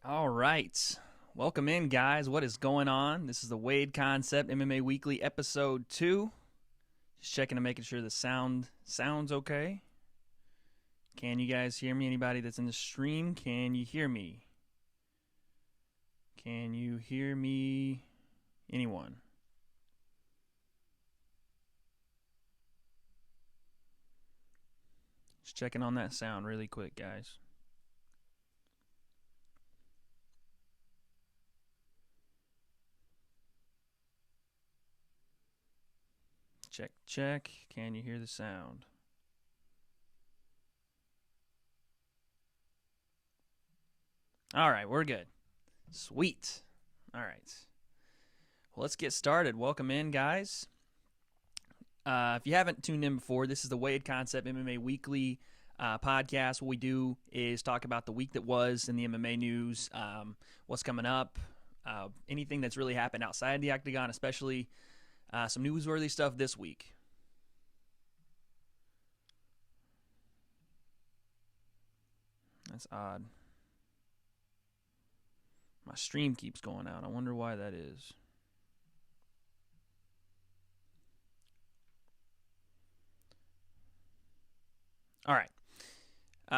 All right. Welcome in, guys. What is going on? This is the W.A.D.E Concept MMA Weekly, Episode 2. Just checking and making sure the sounds okay. Can you guys hear me? Anybody that's in the stream, can you hear me? Can you hear me? Anyone? Just checking on that sound really quick, guys. Check, check. Can you hear the sound? All right, we're good. Sweet. All right. Well, let's get started. Welcome in, guys. If you haven't tuned in before, this is the W.A.D.E Concept MMA Weekly podcast. What we do is talk about the week that was in the MMA news, what's coming up, anything that's really happened outside the octagon, especially some newsworthy stuff this week. That's odd. My stream keeps going out. I wonder why that is. All right.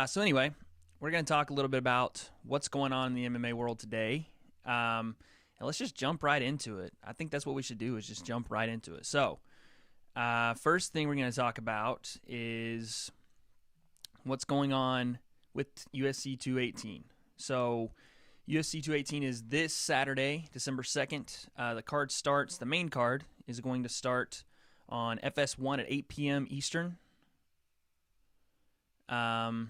So anyway, we're going to talk a little bit about what's going on in the MMA world today. And let's just jump right into it. I think that's what we should do, is just jump right into it. So first thing we're going to talk about is what's going on with UFC 218. So UFC 218 is this Saturday, December 2nd. The main card is going to start on FS1 at 8 p.m. Eastern. 8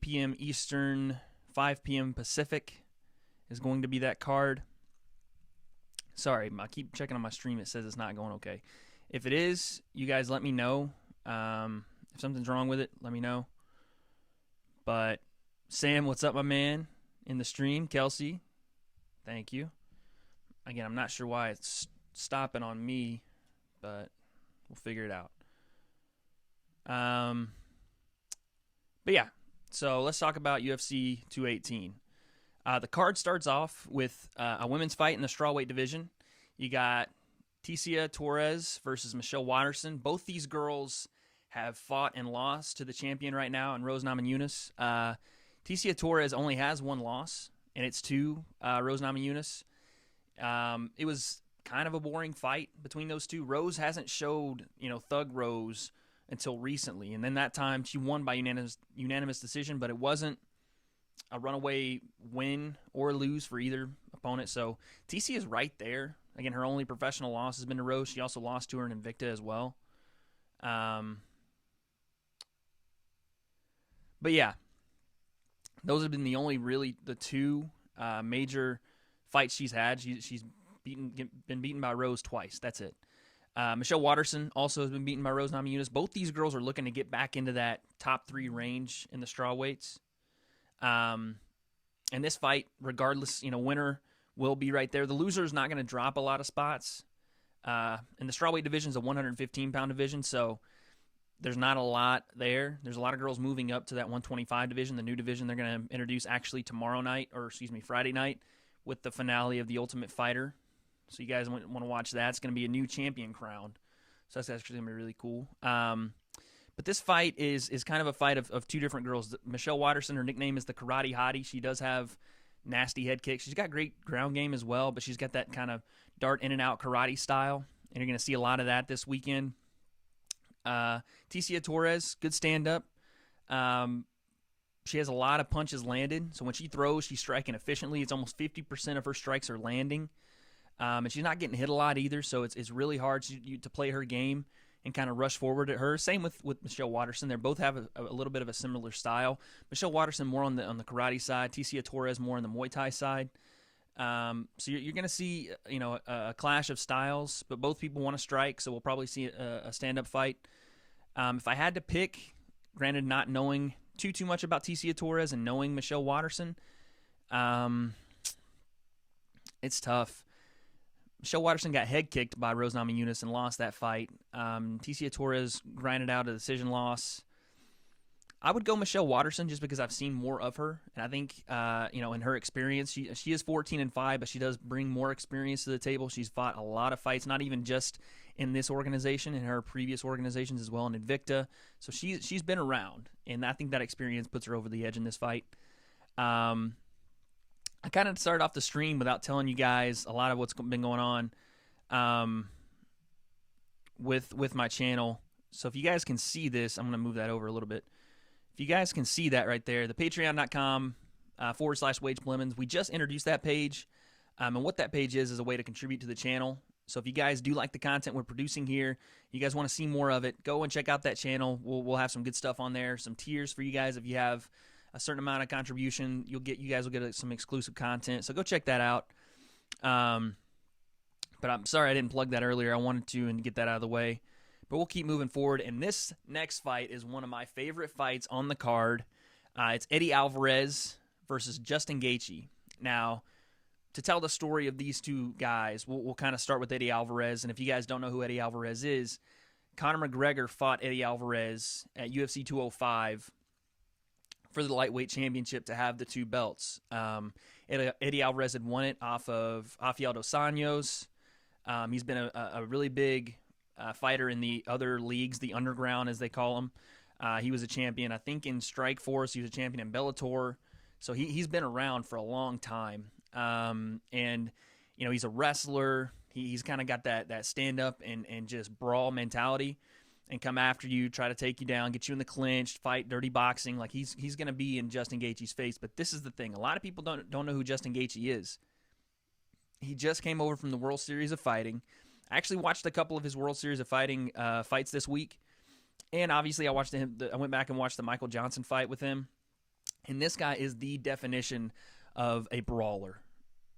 p.m. Eastern, 5 p.m. Pacific is going to be that card. Sorry, I keep checking on my stream. It says it's not going okay. If it is, you guys let me know. If something's wrong with it, let me know. But Sam, what's up, my man? In the stream, Kelsey, thank you. Again, I'm not sure why it's stopping on me, but we'll figure it out. But yeah, so let's talk about UFC 218. The card starts off with a women's fight in the strawweight division. You got Tecia Torres versus Michelle Watterson. Both these girls have fought and lost to the champion right now, and Rose Namajunas. Tecia Torres only has one loss, and it's to Rose Namajunas. It was kind of a boring fight between those two. Rose hasn't showed, Thug Rose until recently, and then that time she won by unanimous decision, but it wasn't a runaway win or lose for either opponent. So TC is right there. Again, her only professional loss has been to Rose. She also lost to her in Invicta as well. But yeah, those have been the two major fights she's had. She's been beaten by Rose twice. That's it. Michelle Watterson also has been beaten by Rose Namajunas. Both these girls are looking to get back into that top 3 range in the strawweights. And this fight, regardless, winner will be right there. The loser is not going to drop a lot of spots. And the strawweight division is a 115-pound division, so there's not a lot there. There's a lot of girls moving up to that 125 division, the new division they're going to introduce actually Friday night with the finale of The Ultimate Fighter. So you guys want to watch that. It's going to be a new champion crowned. So that's actually going to be really cool. But this fight is kind of a fight of two different girls. Michelle Watterson, her nickname is the Karate Hottie. She does have nasty head kicks. She's got great ground game as well, but she's got that kind of dart in and out karate style. And you're going to see a lot of that this weekend. Tecia Torres, good stand-up. She has a lot of punches landed. So when she throws, she's striking efficiently. It's almost 50% of her strikes are landing. And she's not getting hit a lot either, so it's really hard to play her game and kind of rush forward at her. Same with Michelle Watterson. They both have a little bit of a similar style. Michelle Watterson more on the karate side. Tecia Torres more on the Muay Thai side. So you're going to see a clash of styles, but both people want to strike, so we'll probably see a stand-up fight. If I had to pick, granted not knowing too much about Tecia Torres and knowing Michelle Watterson, it's tough. Michelle Watterson got head kicked by Rose Namajunas and lost that fight. Tecia Torres grinded out a decision loss. I would go Michelle Watterson just because I've seen more of her, and I think in her experience, she is 14-5, but she does bring more experience to the table. She's fought a lot of fights, not even just in this organization, in her previous organizations as well, in Invicta. So she's been around, and I think that experience puts her over the edge in this fight. I kind of started off the stream without telling you guys a lot of what's been going on with my channel. So if you guys can see this, I'm going to move that over a little bit. If you guys can see that right there, the patreon.com /Wage Blemons. We just introduced that page. And what that page is a way to contribute to the channel. So if you guys do like the content we're producing here, you guys want to see more of it, go and check out that channel. We'll have some good stuff on there, some tiers for you guys. If you have a certain amount of contribution, you guys will get some exclusive content. So go check that out. But I'm sorry I didn't plug that earlier. I wanted to and get that out of the way. But we'll keep moving forward. And this next fight is one of my favorite fights on the card. It's Eddie Alvarez versus Justin Gaethje. Now, to tell the story of these two guys, we'll kind of start with Eddie Alvarez. And if you guys don't know who Eddie Alvarez is, Conor McGregor fought Eddie Alvarez at UFC 205 for the lightweight championship to have the two belts. Eddie Alvarez had won it off of Rafael dos Anjos. He's been a really big fighter in the other leagues, the underground as they call them. He was a champion, I think, in Strikeforce. He was a champion in Bellator. So he's been around for a long time. And, he's a wrestler. He's kind of got that stand-up and just brawl mentality and come after you, try to take you down, get you in the clinch, fight dirty boxing. Like he's going to be in Justin Gaethje's face. But this is the thing. A lot of people don't know who Justin Gaethje is. He just came over from the World Series of Fighting. I actually watched a couple of his World Series of Fighting fights this week, and obviously I went back and watched the Michael Johnson fight with him. And this guy is the definition of a brawler.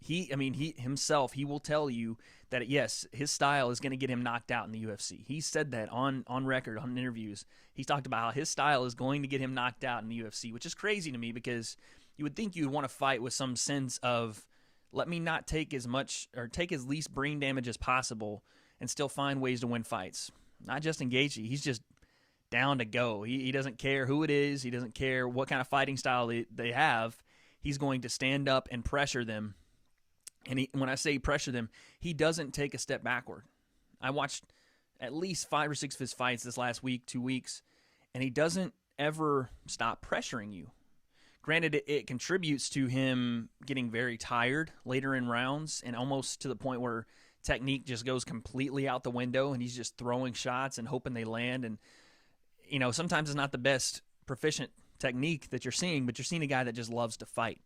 He himself will tell you that yes, his style is going to get him knocked out in the UFC. He said that on record, on interviews. He's talked about how his style is going to get him knocked out in the UFC, which is crazy to me because you would think you would want to fight with some sense of, let me not take as much or take as least brain damage as possible and still find ways to win fights. Not Justin Gaethje. He's just down to go. He doesn't care who it is. He doesn't care what kind of fighting style they have. He's going to stand up and pressure them. And when I say pressure them, he doesn't take a step backward. I watched at least 5 or 6 of his fights this last week, 2 weeks, and he doesn't ever stop pressuring you. Granted, it contributes to him getting very tired later in rounds and almost to the point where technique just goes completely out the window and he's just throwing shots and hoping they land. And, sometimes it's not the best proficient technique that you're seeing, but you're seeing a guy that just loves to fight.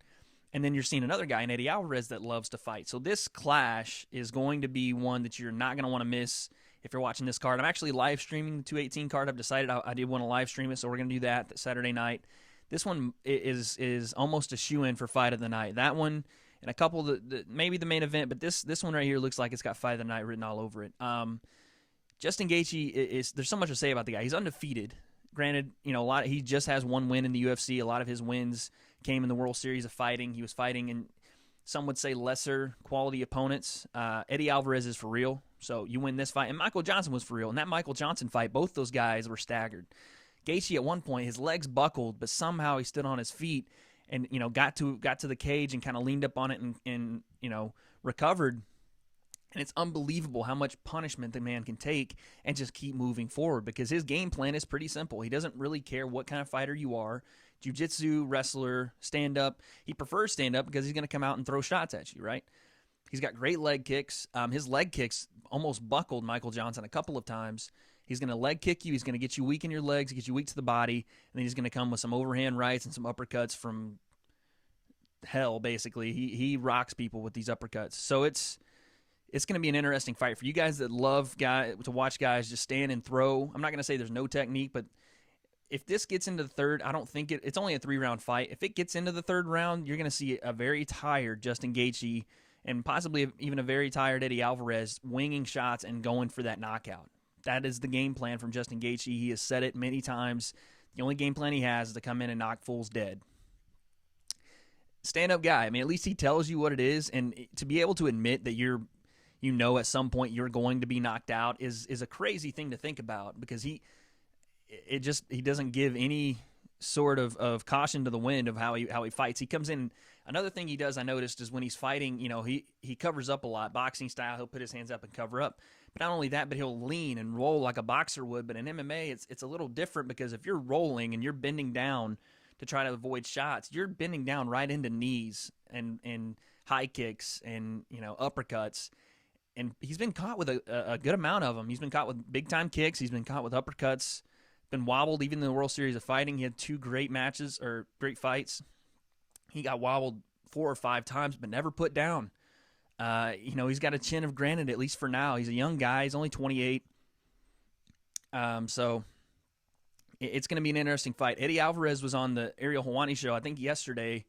And then you're seeing another guy in Eddie Alvarez that loves to fight. So this clash is going to be one that you're not going to want to miss if you're watching this card. I'm actually live streaming the 218 card. I've decided I did want to live stream it, so we're going to do that Saturday night. This one is almost a shoe-in for fight of the night. That one and a couple of maybe the main event, but this one right here looks like it's got fight of the night written all over it. Justin Gaethje there's so much to say about the guy. He's undefeated. Granted, he just has one win in the UFC. A lot of his wins came in the World Series of Fighting. He was fighting in, some would say, lesser quality opponents. Eddie Alvarez is for real. So you win this fight. And Michael Johnson was for real. In that Michael Johnson fight, both those guys were staggered. Gaethje at one point, his legs buckled, but somehow he stood on his feet and got to the cage and kind of leaned up on it and recovered. And it's unbelievable how much punishment the man can take and just keep moving forward because his game plan is pretty simple. He doesn't really care what kind of fighter you are. Jiu-jitsu, wrestler, stand-up. He prefers stand-up because he's going to come out and throw shots at you, right? He's got great leg kicks. His leg kicks almost buckled Michael Johnson a couple of times. He's going to leg kick you. He's going to get you weak in your legs, get you weak to the body, and then he's going to come with some overhand rights and some uppercuts from hell, basically. He rocks people with these uppercuts. So it's going to be an interesting fight for you guys that love to watch guys just stand and throw. I'm not going to say there's no technique, but if this gets into the third, I don't think it's only a 3-round fight. If it gets into the third round, you're going to see a very tired Justin Gaethje and possibly even a very tired Eddie Alvarez winging shots and going for that knockout. That is the game plan from Justin Gaethje. He has said it many times. The only game plan he has is to come in and knock fools dead. Stand-up guy. I mean, at least he tells you what it is, and to be able to admit that at some point you're going to be knocked out is a crazy thing to think about because he doesn't give any sort of caution to the wind of how he fights. He comes in. Another thing he does, I noticed, is when he's fighting, he covers up a lot. Boxing style, he'll put his hands up and cover up. But not only that, but he'll lean and roll like a boxer would. But in MMA, it's a little different, because if you're rolling and you're bending down to try to avoid shots, you're bending down right into knees and high kicks and uppercuts. And he's been caught with a good amount of them. He's been caught with big-time kicks. He's been caught with uppercuts. Been wobbled even in the World Series of Fighting. He had 2 great matches, or great fights. He got wobbled 4 or 5 times, but never put down. He's got a chin of granite, at least for now. He's a young guy. He's only 28. So it's going to be an interesting fight. Eddie Alvarez was on the Ariel Helwani show, I think yesterday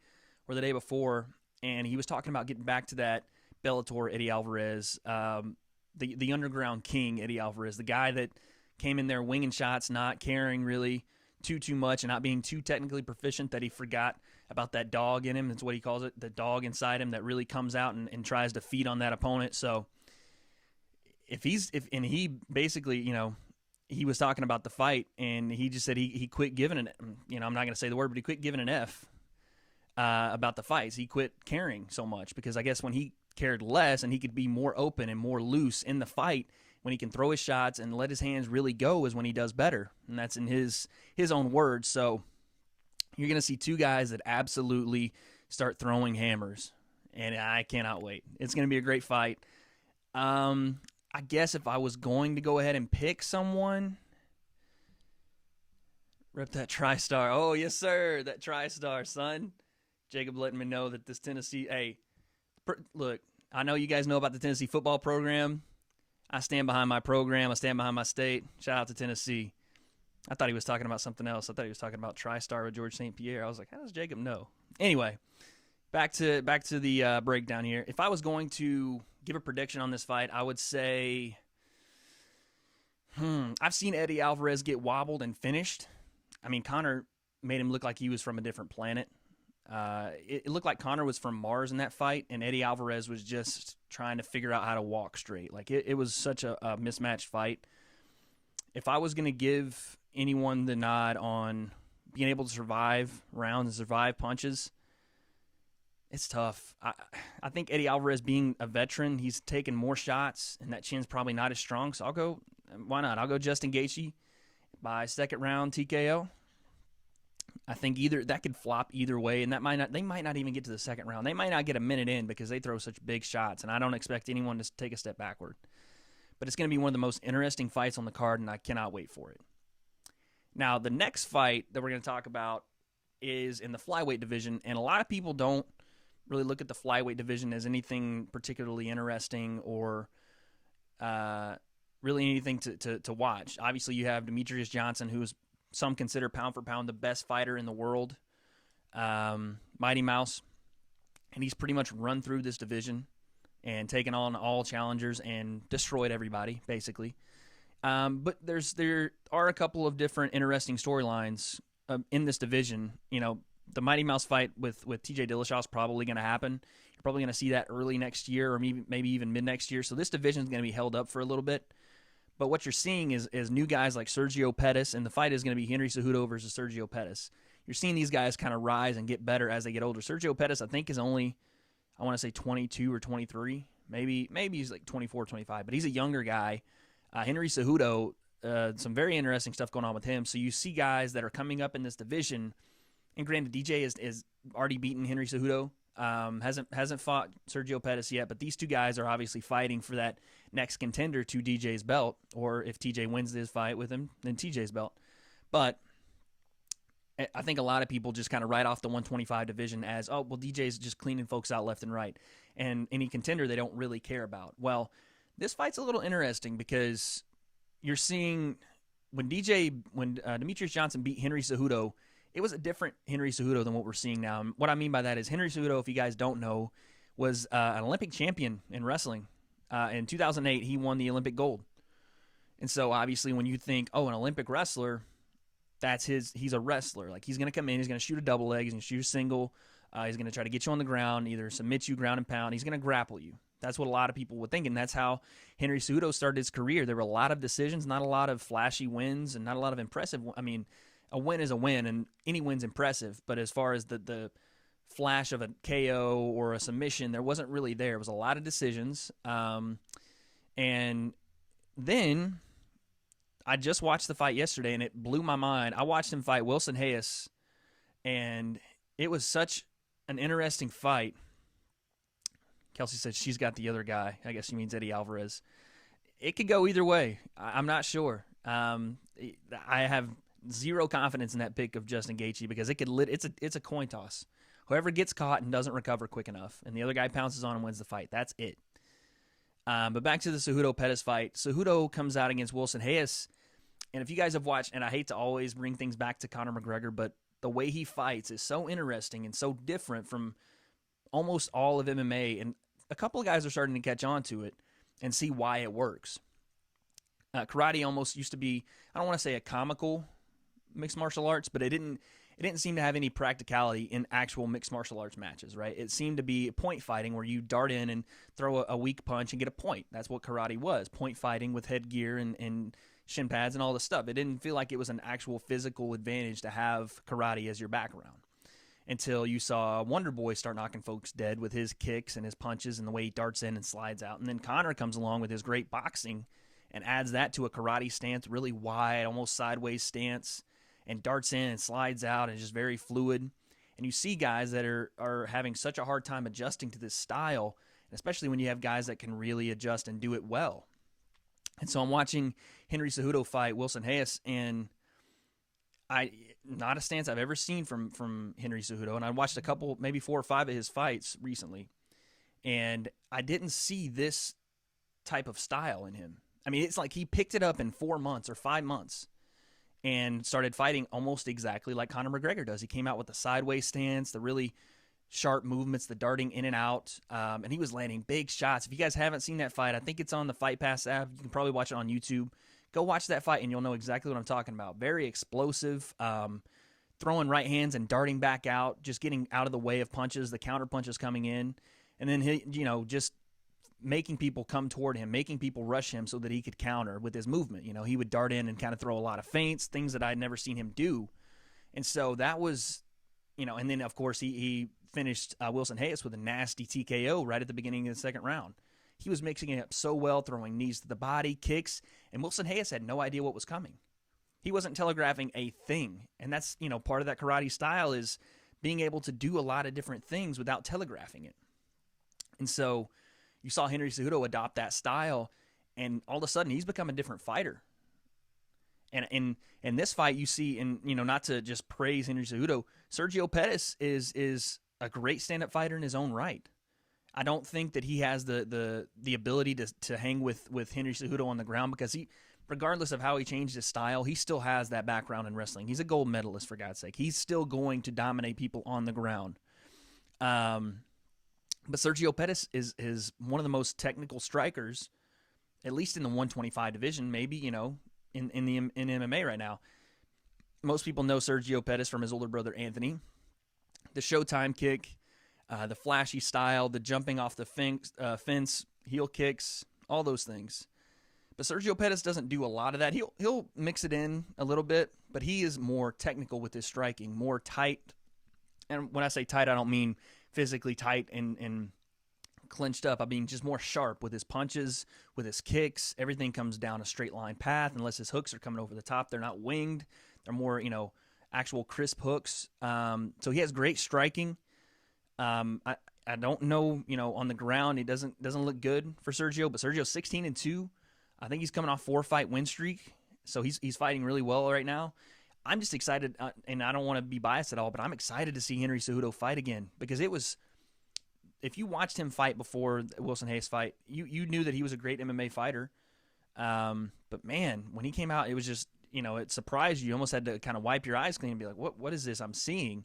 or the day before, and he was talking about getting back to that Bellator Eddie Alvarez, the underground king Eddie Alvarez, the guy that came in there winging shots, not caring really too much, and not being too technically proficient, that he forgot about that dog in him. That's what he calls it, the dog inside him that really comes out and tries to feed on that opponent. So and he basically, he was talking about the fight, and he just said he quit giving I'm not going to say the word, but he quit giving an F about the fights. He quit caring so much, because I guess when he cared less and he could be more open and more loose in the fight, when he can throw his shots and let his hands really go, is when he does better. And that's in his own words. So you're going to see 2 guys that absolutely start throwing hammers, and I cannot wait. It's going to be a great fight. I guess if I was going to go ahead and pick someone, rep that TriStar. Oh, yes, sir, that TriStar, son. Jacob letting me know that this Tennessee, hey, look, I know you guys know about the Tennessee football program. I stand behind my program. I stand behind my state. Shout out to Tennessee. I thought he was talking about something else. I thought he was talking about TriStar with George St. Pierre. I was like, how does Jacob know? Anyway, back to the breakdown here. If I was going to give a prediction on this fight, I would say, I've seen Eddie Alvarez get wobbled and finished. I mean, Conor made him look like he was from a different planet. It looked like Conor was from Mars in that fight, and Eddie Alvarez was just trying to figure out how to walk straight. Like, it was such a mismatched fight. If I was going to give anyone the nod on being able to survive rounds and survive punches, it's tough. I think Eddie Alvarez, being a veteran, he's taken more shots, and that chin's probably not as strong. So why not? I'll go Justin Gaethje by 2nd round TKO. I think that could flop either way, and they might not even get to the 2nd round. They might not get a minute in, because they throw such big shots, and I don't expect anyone to take a step backward. But it's going to be one of the most interesting fights on the card, and I cannot wait for it. Now, the next fight that we're going to talk about is in the flyweight division, and a lot of people don't really look at the flyweight division as anything particularly interesting or really anything to watch. Obviously, you have Demetrius Johnson, who is some consider pound for pound the best fighter in the world, Mighty Mouse, and he's pretty much run through this division and taken on all challengers and destroyed everybody, basically. But there are a couple of different interesting storylines in this division. The Mighty Mouse fight with TJ Dillashaw is probably going to happen. You're probably going to see that early next year, or maybe even mid next year. So this division is going to be held up for a little bit. But what you're seeing is new guys like Sergio Pettis, and the fight is going to be Henry Cejudo versus Sergio Pettis. You're seeing these guys kind of rise and get better as they get older. Sergio Pettis, I think, is only, I want to say 22 or 23. Maybe he's like 24, 25, but he's a younger guy. Henry Cejudo, some very interesting stuff going on with him. So you see guys that are coming up in this division, and granted, DJ is already beaten Henry Cejudo. Hasn't fought Sergio Pettis yet, but these 2 guys are obviously fighting for that next contender to DJ's belt, or if TJ wins this fight with him, then TJ's belt. But I think a lot of people just kind of write off the 125 division as, oh, well, DJ's just cleaning folks out left and right, and any contender they don't really care about. Well, this fight's a little interesting, because you're seeing when Demetrius Johnson beat Henry Cejudo, it was a different Henry Cejudo than what we're seeing now. And what I mean by that is Henry Cejudo, if you guys don't know, was an Olympic champion in wrestling. In 2008, he won the Olympic gold. And so obviously when you think, oh, an Olympic wrestler, he's a wrestler. Like, he's going to come in, he's going to shoot a double leg, he's going to shoot a single, he's going to try to get you on the ground, either submit you, ground and pound, he's going to grapple you. That's what a lot of people would think, and that's how Henry Cejudo started his career. There were a lot of decisions, not a lot of flashy wins, and not a lot of impressive. I mean, a win is a win, and any win's impressive. But as far as the flash of a KO or a submission, there wasn't really there. It was a lot of decisions. And then I just watched the fight yesterday, and it blew my mind. I watched him fight Wilson Hayes, and it was such an interesting fight. Kelsey said she's got the other guy. I guess she means Eddie Alvarez. It could go either way. I'm not sure. I have zero confidence in that pick of Justin Gaethje because it's a coin toss. Whoever gets caught and doesn't recover quick enough, and the other guy pounces on and wins the fight. That's it. But back to the Cejudo Pettis fight. Cejudo comes out against Wilson Hayes, and if you guys have watched, and I hate to always bring things back to Conor McGregor, but the way he fights is so interesting and so different from almost all of MMA, and a couple of guys are starting to catch on to it and see why it works. Karate almost used to be, I don't want to say a comical mixed martial arts, but it didn't seem to have any practicality in actual mixed martial arts matches, right? It seemed to be point fighting where you dart in and throw a weak punch and get a point. That's what karate was, point fighting with headgear and shin pads and all this stuff. It didn't feel like it was an actual physical advantage to have karate as your background until you saw Wonder Boy start knocking folks dead with his kicks and his punches and the way he darts in and slides out. And then Conor comes along with his great boxing and adds that to a karate stance, really wide, almost sideways stance, and darts in and slides out and is just very fluid. And you see guys that are having such a hard time adjusting to this style, especially when you have guys that can really adjust and do it well. And so I'm watching Henry Cejudo fight Wilson Hayes, and not a stance I've ever seen from Henry Cejudo. And I watched a couple, maybe 4 or 5 of his fights recently, and I didn't see this type of style in him. I mean, it's like he picked it up in 4 months or 5 months and started fighting almost exactly like Conor McGregor does. He came out with the sideways stance, the really sharp movements, the darting in and out, and he was landing big shots. If you guys haven't seen that fight, I think it's on the Fight Pass app. You can probably watch it on YouTube. Go watch that fight, and you'll know exactly what I'm talking about. Very explosive, throwing right hands and darting back out, just getting out of the way of punches, the counter punches coming in, and then he, just making people come toward him, making people rush him so that he could counter with his movement. He would dart in and kind of throw a lot of feints, things that I'd never seen him do. And so that was, and then, of course, he finished Wilson Hayes with a nasty TKO right at the beginning of the second round. He was mixing it up so well, throwing knees to the body, kicks, and Wilson Hayes had no idea what was coming. He wasn't telegraphing a thing, and that's, part of that karate style is being able to do a lot of different things without telegraphing it. And so you saw Henry Cejudo adopt that style, and all of a sudden he's become a different fighter. And in this fight, you see, and not to just praise Henry Cejudo, Sergio Pettis is a great stand-up fighter in his own right. I don't think that he has the ability to hang with Henry Cejudo on the ground because he, regardless of how he changed his style, he still has that background in wrestling. He's a gold medalist, for God's sake. He's still going to dominate people on the ground. But Sergio Pettis is one of the most technical strikers, at least in the 125 division, maybe, in MMA right now. Most people know Sergio Pettis from his older brother, Anthony. The Showtime kick, the flashy style, the jumping off the fence, heel kicks, all those things. But Sergio Pettis doesn't do a lot of that. He'll mix it in a little bit, but he is more technical with his striking, more tight. And when I say tight, I don't mean physically tight and clenched up. I mean just more sharp with his punches, with his kicks. Everything comes down a straight line path unless his hooks are coming over the top. They're not winged. They're more, actual crisp hooks. So he has great striking. I don't know, on the ground, it doesn't look good for Sergio, but Sergio's 16-2. I think he's coming off 4-fight win streak. So he's fighting really well right now. I'm just excited, and I don't want to be biased at all, but I'm excited to see Henry Cejudo fight again because it was, if you watched him fight before the Wilson Hayes fight, you knew that he was a great MMA fighter. But man, when he came out, it was just, it surprised you. You almost had to kind of wipe your eyes clean and be like, what is this I'm seeing?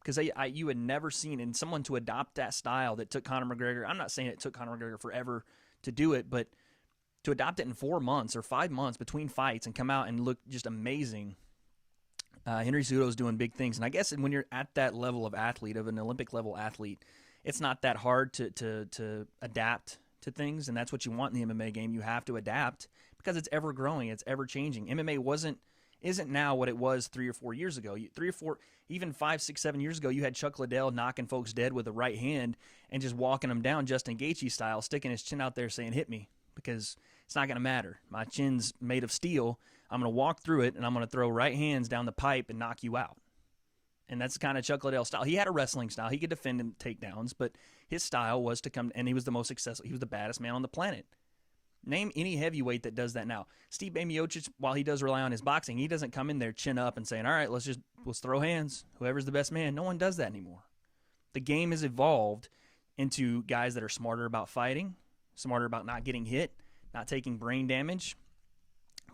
Because you had never seen, and someone to adopt that style that took Conor McGregor, I'm not saying it took Conor McGregor forever to do it, but to adopt it in 4 months or 5 months between fights and come out and look just amazing. Henry Cejudo's doing big things. And I guess when you're at that level of athlete, of an Olympic level athlete, it's not that hard to adapt to things. And that's what you want in the MMA game. You have to adapt because it's ever growing. It's ever changing. MMA wasn't isn't now what it was 3 or 4 years ago. 3 or 4, even 5, 6, 7 years ago, you had Chuck Liddell knocking folks dead with a right hand and just walking them down Justin Gaethje style, sticking his chin out there saying, hit me, because it's not going to matter. My chin's made of steel. I'm going to walk through it, and I'm going to throw right hands down the pipe and knock you out. And that's kind of Chuck Liddell's style. He had a wrestling style. He could defend in takedowns, but his style was to come, and he was the most successful. He was the baddest man on the planet. Name any heavyweight that does that now. Stipe Miocic, while he does rely on his boxing, he doesn't come in there chin up and saying, all right, let's throw hands. Whoever's the best man. No one does that anymore. The game has evolved into guys that are smarter about fighting, smarter about not getting hit, not taking brain damage.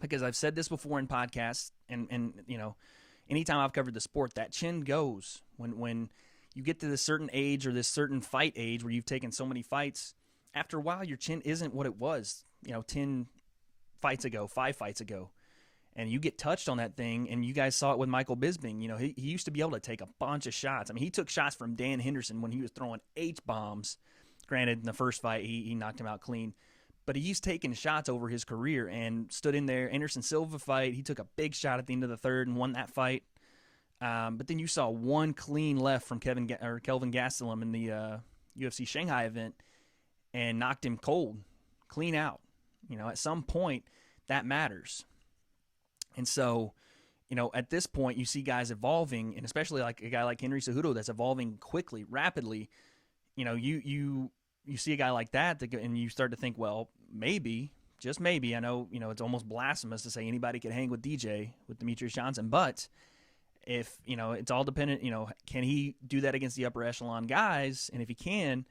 Because I've said this before in podcasts, and you know, anytime I've covered the sport, that chin goes. When you get to this certain age or this certain fight age where you've taken so many fights, after a while your chin isn't what it was, 10 fights ago, 5 fights ago. And you get touched on that thing, and you guys saw it with Michael Bisping. He used to be able to take a bunch of shots. I mean, he took shots from Dan Henderson when he was throwing H-bombs. Granted, in the first fight, he knocked him out clean. But he's taken shots over his career and stood in there. Anderson Silva fight, he took a big shot at the end of the third and won that fight. But then you saw one clean left from Kelvin Gastelum in the UFC Shanghai event and knocked him cold, clean out. At some point, that matters. And so, at this point, you see guys evolving, and especially like a guy like Henry Cejudo that's evolving quickly, rapidly. You see a guy like that, and you start to think, well, maybe, just maybe, I know, it's almost blasphemous to say anybody could hang with DJ, with Demetrius Johnson, but if, it's all dependent, can he do that against the upper echelon guys? And if he can,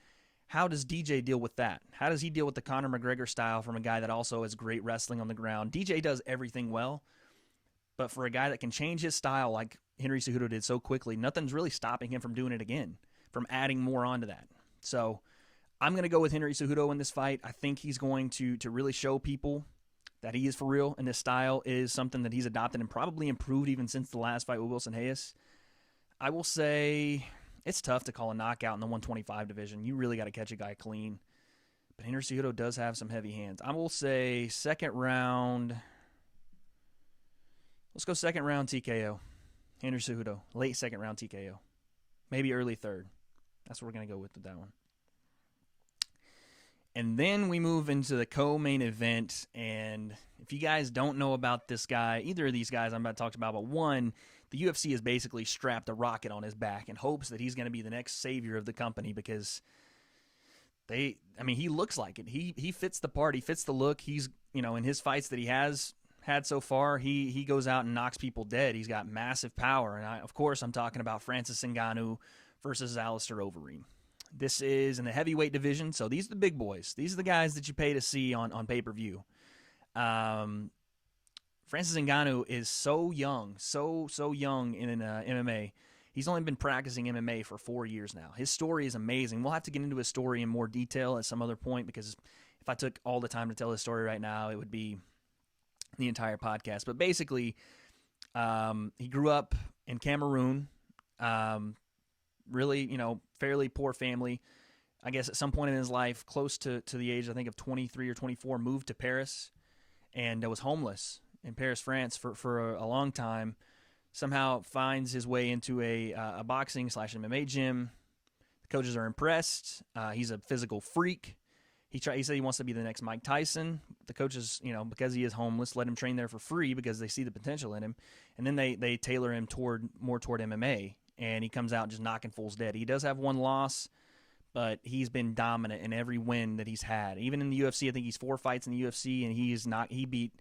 how does DJ deal with that? How does he deal with the Conor McGregor style from a guy that also has great wrestling on the ground? DJ does everything well, but for a guy that can change his style like Henry Cejudo did so quickly, nothing's really stopping him from doing it again, from adding more onto that. So I'm going to go with Henry Cejudo in this fight. I think he's going to really show people that he is for real, and this style is something that he's adopted and probably improved even since the last fight with Wilson Hayes. I will say it's tough to call a knockout in the 125 division. You really got to catch a guy clean. But Henry Cejudo does have some heavy hands. I will say second round. Let's go second round TKO. Henry Cejudo. Late second round TKO. Maybe early third. That's what we're going to go with that one. And then we move into the co-main event. And if you guys don't know about this guy, either of these guys I'm about to talk about, but one, the UFC has basically strapped a rocket on his back in hopes that he's going to be the next savior of the company because he looks like it. He fits the part. He fits the look. He's, in his fights that he has had so far, he goes out and knocks people dead. He's got massive power. And of course, I'm talking about Francis Ngannou versus Alistair Overeem. This is in the heavyweight division, so these are the big boys. These are the guys that you pay to see on pay-per-view. Francis Ngannou is so young, so young in MMA. He's only been practicing MMA for 4 years now. His story is amazing. We'll have to get into his story in more detail at some other point because if I took all the time to tell his story right now, it would be the entire podcast. But basically, he grew up in Cameroon, really, fairly poor family. I guess at some point in his life, close to the age, I think, of 23 or 24, moved to Paris and was homeless in Paris, France for a long time. Somehow finds his way into a boxing / MMA gym. The coaches are impressed. He's a physical freak. He said he wants to be the next Mike Tyson. The coaches, because he is homeless, let him train there for free because they see the potential in him. And then they tailor him more toward MMA. And he comes out just knocking fools dead. He does have one loss, but he's been dominant in every win that he's had. Even in the UFC, I think he's 4 fights in the UFC, and he beat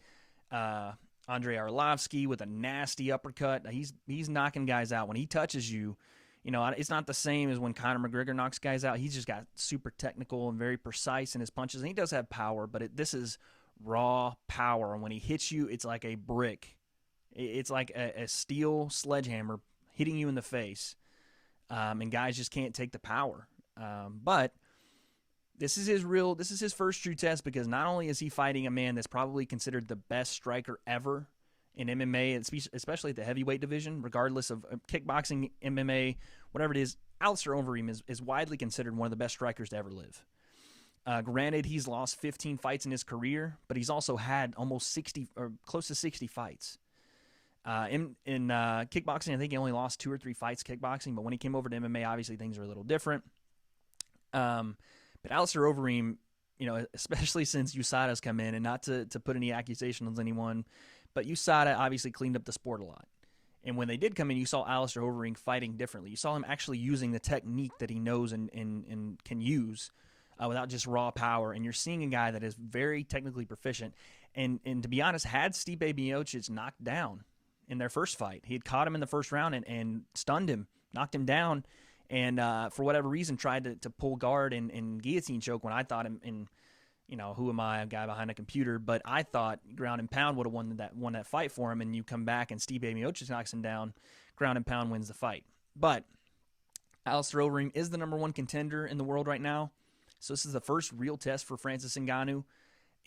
Andrei Arlovsky with a nasty uppercut. He's knocking guys out. When he touches you, it's not the same as when Conor McGregor knocks guys out. He's just got super technical and very precise in his punches, and he does have power, but this is raw power. And when he hits you, it's like a brick. It's like a steel sledgehammer hitting you in the face, and guys just can't take the power. But this is his first true test because not only is he fighting a man that's probably considered the best striker ever in MMA, especially at the heavyweight division, regardless of kickboxing, MMA, whatever it is, Alistair Overeem is widely considered one of the best strikers to ever live. Granted, he's lost 15 fights in his career, but he's also had almost 60 or close to 60 fights. In kickboxing, I think he only lost 2 or 3 fights kickboxing, but when he came over to MMA, obviously things are a little different. But Alistair Overeem, especially since USADA's come in, and not to put any accusations on anyone, but USADA obviously cleaned up the sport a lot. And when they did come in, you saw Alistair Overeem fighting differently. You saw him actually using the technique that he knows and can use without just raw power. And you're seeing a guy that is very technically proficient. And to be honest, had Stipe Miocic knocked down in their first fight, he had caught him in the first round and stunned him, knocked him down, and for whatever reason tried to pull guard and guillotine choke when I thought him in, who am I, a guy behind a computer, but I thought ground and pound would have won that fight for him, and you come back and Stipe Miocic knocks him down, ground and pound wins the fight. But Alistair Overeem is the number 1 contender in the world right now, so this is the first real test for Francis Ngannou,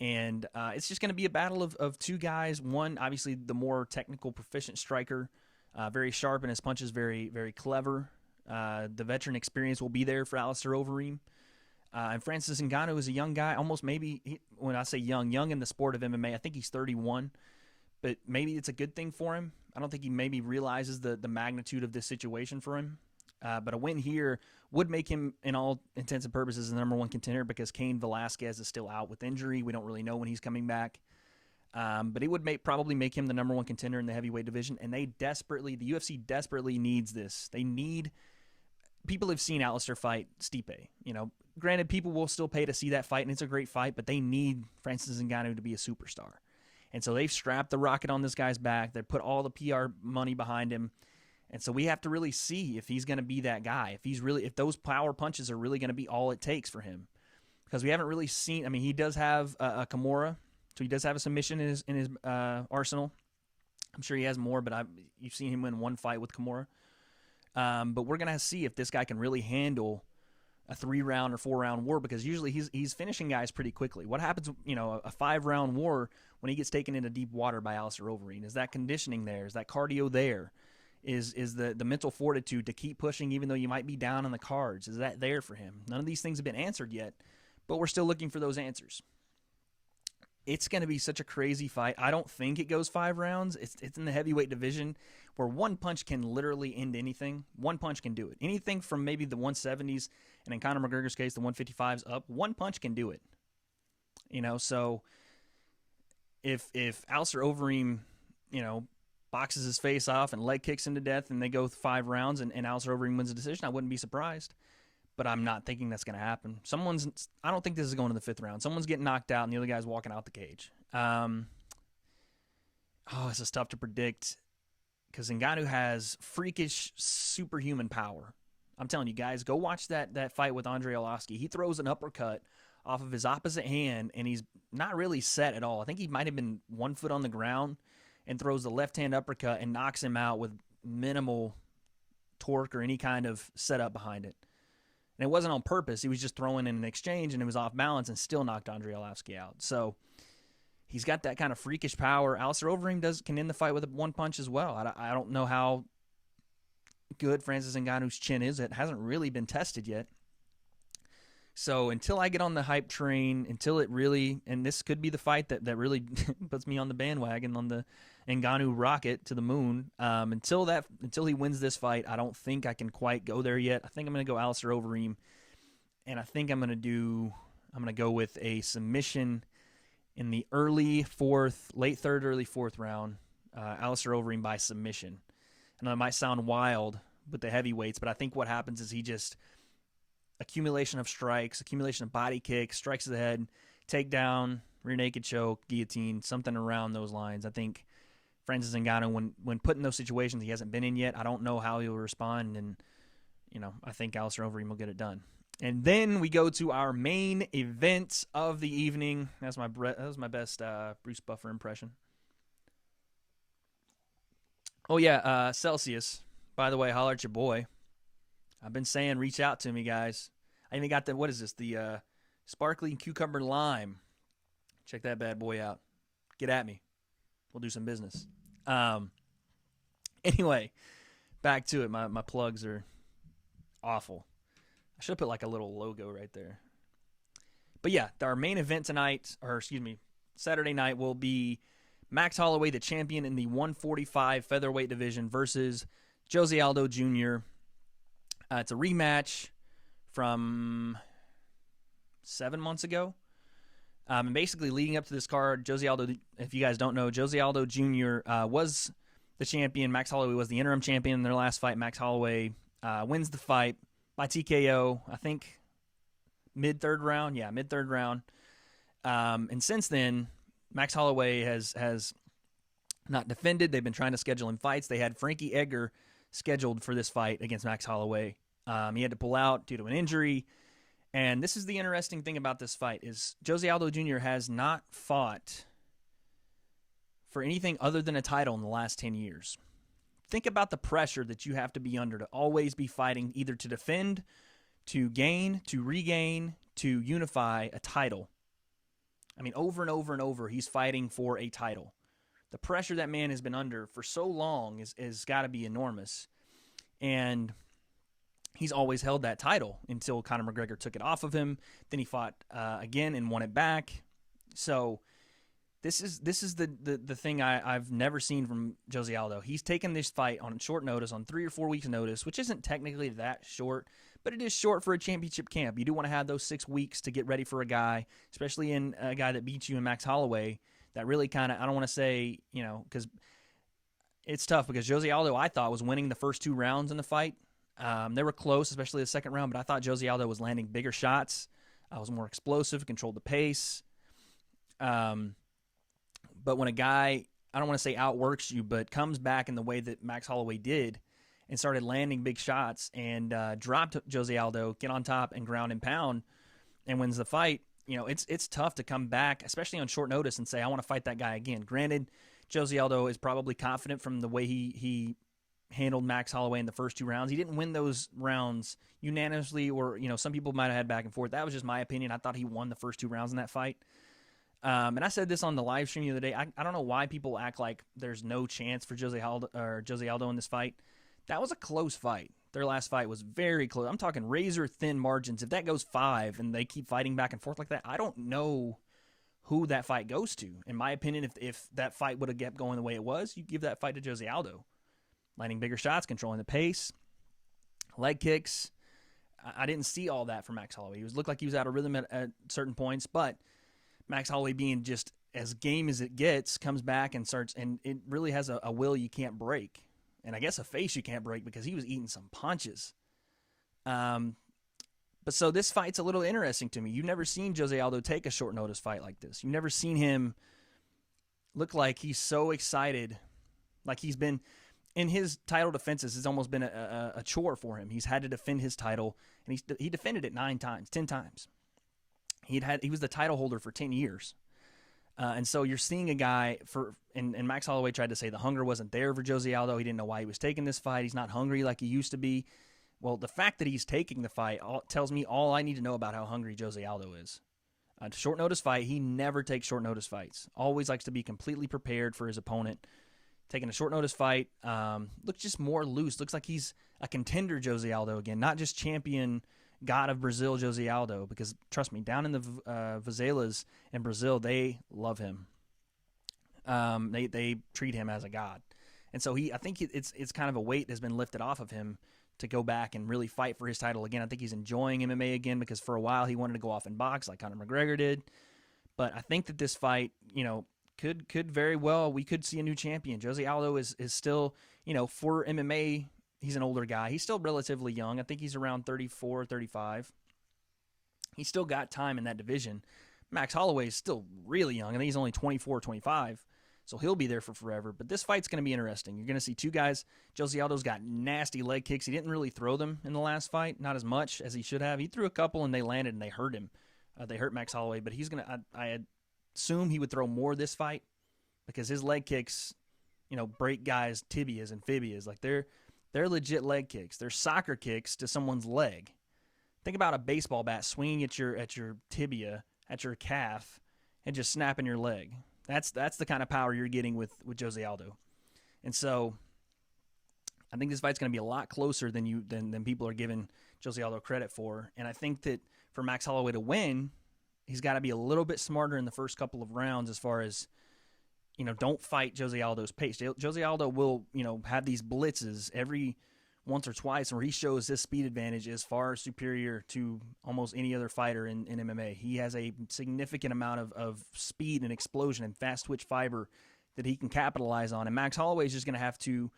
and it's just going to be a battle of 2 guys. One, obviously, the more technical, proficient striker, very sharp, and his punches very, very clever. The veteran experience will be there for Alistair Overeem. And Francis Ngannou is a young guy, almost maybe, when I say young in the sport of MMA, I think he's 31, but maybe it's a good thing for him. I don't think he maybe realizes the magnitude of this situation for him. But a win here would make him, in all intents and purposes, the number 1 contender because Cain Velasquez is still out with injury. We don't really know when he's coming back. But it would probably make him the number 1 contender in the heavyweight division, and the UFC desperately needs this. People have seen Alistair fight Stipe. Granted, people will still pay to see that fight, and it's a great fight, but they need Francis Ngannou to be a superstar. And so they've strapped the rocket on this guy's back. They put all the PR money behind him. And so we have to really see if he's going to be that guy, if those power punches are really going to be all it takes for him. Because we haven't really seen, he does have a Kimura, so he does have a submission in his arsenal. I'm sure he has more, but you've seen him win 1 fight with Kimura. But we're going to see if this guy can really handle a 3-round or 4-round war, because usually he's finishing guys pretty quickly. What happens, a 5-round war when he gets taken into deep water by Alistair Overeem? Is that conditioning there? Is that cardio there? Is the mental fortitude to keep pushing even though you might be down on the cards? Is that there for him? None of these things have been answered yet, but we're still looking for those answers. It's going to be such a crazy fight. I don't think it goes 5 rounds. It's in the heavyweight division where 1 punch can literally end anything. 1 punch can do it. Anything from maybe the 170s, and in Conor McGregor's case, the 155s up, 1 punch can do it. So if Alistair Overeem, boxes his face off and leg kicks him to death and they go 5 rounds and Alistair Overeem wins the decision, I wouldn't be surprised. But I'm not thinking that's going to happen. I don't think this is going to the 5th round. Someone's getting knocked out and the other guy's walking out the cage. This is tough to predict because Ngannou has freakish superhuman power. I'm telling you guys, go watch that fight with Andrei Arlovski. He throws an uppercut off of his opposite hand and he's not really set at all. I think he might have been 1 foot on the ground and throws the left-hand uppercut and knocks him out with minimal torque or any kind of setup behind it. And it wasn't on purpose. He was just throwing in an exchange, and it was off balance and still knocked Andrei Arlovski out. So he's got that kind of freakish power. Alistair Overeem can end the fight with 1 punch as well. I don't know how good Francis Ngannou's chin is. It hasn't really been tested yet. So until I get on the hype train, until it really, and this could be the fight that really puts me on the bandwagon, on the Ngannou rocket to the moon, until he wins this fight, I don't think I can quite go there yet. I think I'm going to go Alistair Overeem, and I think I'm going to go with a submission in the late 3rd, early 4th round, Alistair Overeem by submission. I know it might sound wild with the heavyweights, but I think what happens is he just accumulation of strikes, accumulation of body kicks, strikes to the head, takedown, rear naked choke, guillotine, something around those lines. I think Francis Ngannou, when put in those situations he hasn't been in yet, I don't know how he'll respond, and I think Alistair Overeem will get it done. And then we go to our main event of the evening. That was my best Bruce Buffer impression. Oh yeah, Celsius. By the way, holler at your boy. I've been saying reach out to me, guys. I even got the sparkling cucumber lime. Check that bad boy out. Get at me. We'll do some business. Anyway, back to it. My plugs are awful. I should have put like a little logo right there. But yeah, our main event tonight, Saturday night will be Max Holloway, the champion in the 145 featherweight division, versus Jose Aldo Jr. It's a rematch from 7 months ago. And basically, leading up to this card, Jose Aldo, if you guys don't know, Jose Aldo Jr. Was the champion. Max Holloway was the interim champion in their last fight. Max Holloway wins the fight by TKO, I think, mid-third round. Yeah, mid-third round. And since then, Max Holloway has not defended. They've been trying to schedule him fights. They had Frankie Edgar scheduled for this fight against Max Holloway. He had to pull out due to an injury. And this is the interesting thing about this fight is Jose Aldo Jr. has not fought for anything other than a title in the last 10 years. Think about the pressure that you have to be under to always be fighting either to defend, to gain, to regain, to unify a title. I mean, over and over and over, he's fighting for a title. The pressure that man has been under for so long is got to be enormous. And he's always held that title until Conor McGregor took it off of him. Then he fought again and won it back. So this is the thing I've never seen from Jose Aldo. He's taken this fight on short notice, on 3 or 4 weeks' notice, which isn't technically that short, but it is short for a championship camp. You do want to have those 6 weeks to get ready for a guy, especially in a guy that beats you in Max Holloway. That really kind of, I don't want to say, because it's tough because Jose Aldo, I thought, was winning the first 2 rounds in the fight. They were close, especially the second round, but I thought Jose Aldo was landing bigger shots. Was more explosive, controlled the pace. But when a guy, I don't want to say outworks you, but comes back in the way that Max Holloway did and started landing big shots and dropped Jose Aldo, get on top and ground and pound and wins the fight, it's tough to come back, especially on short notice, and say, I want to fight that guy again. Granted, Jose Aldo is probably confident from the way he handled Max Holloway in the first 2 rounds. He didn't win those rounds unanimously, or some people might have had back and forth. That was just my opinion. I thought he won the first 2 rounds in that fight. And I said this on the live stream the other day. I don't know why people act like there's no chance for Jose Aldo in this fight. That was a close fight. Their last fight was very close. I'm talking razor-thin margins. If that goes 5 and they keep fighting back and forth like that, I don't know who that fight goes to. In my opinion, if that fight would have kept going the way it was, you give that fight to Jose Aldo. Landing bigger shots, controlling the pace, leg kicks. I didn't see all that from Max Holloway. He looked like he was out of rhythm at certain points, but Max Holloway, being just as game as it gets, comes back and starts, and it really has a will you can't break. And I guess a face you can't break, because he was eating some punches. But so this fight's a little interesting to me. You've never seen Jose Aldo take a short notice fight like this. You've never seen him look like he's so excited, like he's been in his title defenses. It's almost been a chore for him. He's had to defend his title, and he defended it 10 times. He was the title holder for 10 years. And so you're seeing a guy and Max Holloway tried to say the hunger wasn't there for Jose Aldo. He didn't know why he was taking this fight. He's not hungry like he used to be. Well, the fact that he's taking the fight tells me all I need to know about how hungry Jose Aldo is. Short notice fight, he never takes short notice fights. Always likes to be completely prepared for his opponent. Taking a short notice fight, looks just more loose. Looks like he's a contender, Jose Aldo, again. Not just champion God of Brazil, Jose Aldo, because trust me, down in the Vazelas in Brazil, they love him. They treat him as a god, and so I think it's kind of a weight has been lifted off of him to go back and really fight for his title again. I think he's enjoying MMA again, because for a while he wanted to go off and box like Conor McGregor did. But I think that this fight, could very well, we could see a new champion. Jose Aldo is still, for MMA. He's an older guy. He's still relatively young. I think he's around 34, 35. He's still got time in that division. Max Holloway is still really young. I think he's only 24, 25. So he'll be there for forever. But this fight's going to be interesting. You're going to see 2 guys. Jose Aldo's got nasty leg kicks. He didn't really throw them in the last fight. Not as much as he should have. He threw a couple and they landed and they hurt him. They hurt Max Holloway. But he's going to, I assume he would throw more this fight, because his leg kicks, break guys' tibias and fibias. Like they're legit leg kicks. They're soccer kicks to someone's leg. Think about a baseball bat swinging at your tibia, at your calf, and just snapping your leg. That's the kind of power you're getting with Jose Aldo. And so I think this fight's going to be a lot closer than people are giving Jose Aldo credit for. And I think that for Max Holloway to win, he's got to be a little bit smarter in the first couple of rounds as far as, don't fight Jose Aldo's pace. Jose Aldo will, have these blitzes every once or twice where he shows his speed advantage is far superior to almost any other fighter in MMA. He has a significant amount of speed and explosion and fast twitch fiber that he can capitalize on. And Max Holloway is just going to have to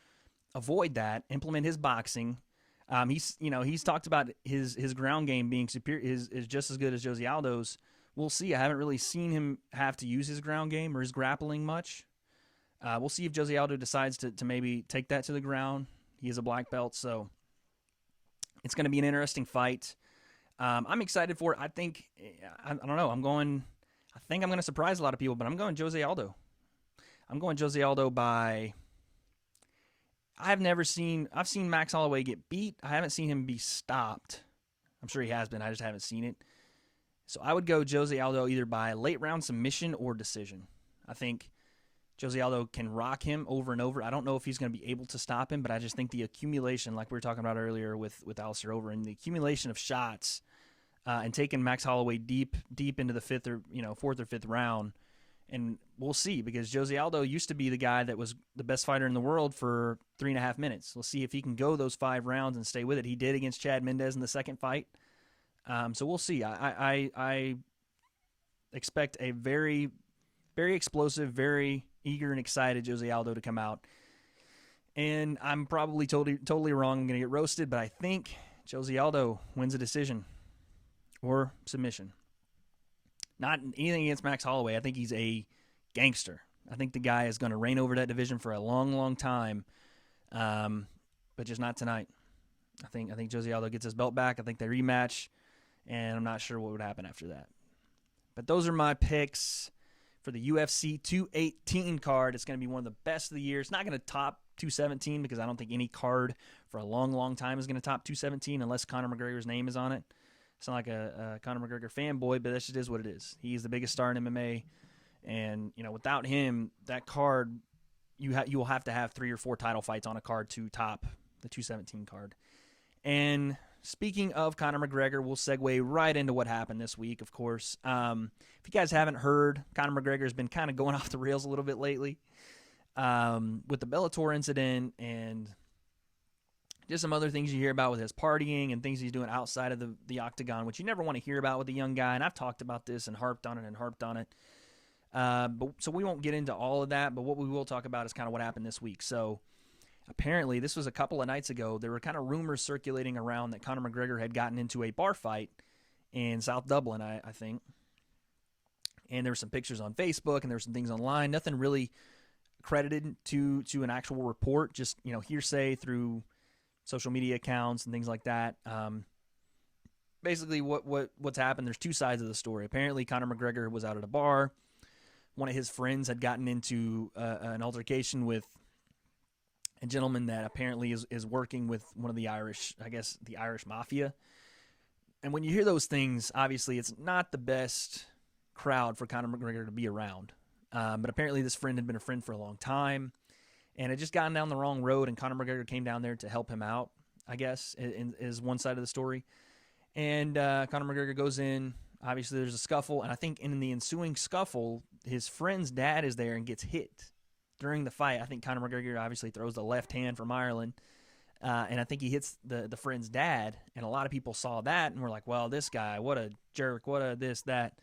avoid that, implement his boxing. He's talked about his ground game being superior, is just as good as Jose Aldo's. We'll see. I haven't really seen him have to use his ground game or his grappling much. We'll see if Jose Aldo decides to maybe take that to the ground. He is a black belt, so it's going to be an interesting fight. I'm excited for it. I don't know. I think I'm going to surprise a lot of people, but I'm going Jose Aldo. I'm going Jose Aldo by... I've seen Max Holloway get beat. I haven't seen him be stopped. I'm sure he has been. I just haven't seen it. So I would go Jose Aldo either by late round submission or decision. I think Jose Aldo can rock him over and over. I don't know if he's going to be able to stop him, but I just think the accumulation, like we were talking about earlier with Alistair Overeem, the accumulation of shots and taking Max Holloway deep into the fourth or fifth round. And we'll see, because Jose Aldo used to be the guy that was the best fighter in the world for 3.5 minutes. We'll see if he can go those 5 rounds and stay with it. He did against Chad Mendez in the second fight. So we'll see. I expect a very, very explosive, very eager and excited Jose Aldo to come out. And I'm probably totally wrong. I'm going to get roasted, but I think Jose Aldo wins a decision or submission. Not anything against Max Holloway. I think he's a gangster. I think the guy is going to reign over that division for a long, long time, but just not tonight. I think Jose Aldo gets his belt back. I think they rematch, and I'm not sure what would happen after that. But those are my picks for the UFC 218 card. It's going to be one of the best of the year. It's not going to top 217 because I don't think any card for a long, long time is going to top 217 unless Conor McGregor's name is on it. It's not like a Conor McGregor fanboy, but that just is what it is. He's the biggest star in MMA, and without him, that card you will have to have 3 or 4 title fights on a card to top the 217 card. And speaking of Conor McGregor, we'll segue right into what happened this week. Of course, if you guys haven't heard, Conor McGregor has been kind of going off the rails a little bit lately with the Bellator incident and just some other things you hear about with his partying and things he's doing outside of the octagon, which you never want to hear about with a young guy. And I've talked about this and harped on it. So we won't get into all of that, but what we will talk about is kind of what happened this week. So apparently this was a couple of nights ago. There were kind of rumors circulating around that Conor McGregor had gotten into a bar fight in South Dublin, I think. And there were some pictures on Facebook and there were some things online. Nothing really credited to an actual report, just hearsay through social media accounts and things like that. Basically, what's happened, there's 2 sides of the story. Apparently, Conor McGregor was out at a bar. One of his friends had gotten into an altercation with a gentleman that apparently is working with one of the Irish mafia. And when you hear those things, obviously, it's not the best crowd for Conor McGregor to be around. But apparently, this friend had been a friend for a long time. And had just gotten down the wrong road, and Conor McGregor came down there to help him out, I guess, is one side of the story. And Conor McGregor goes in. Obviously, there's a scuffle, and I think in the ensuing scuffle, his friend's dad is there and gets hit during the fight. I think Conor McGregor obviously throws the left hand from Ireland, and I think he hits the friend's dad, and a lot of people saw that and were like, well, this guy, what a jerk, what a this, that.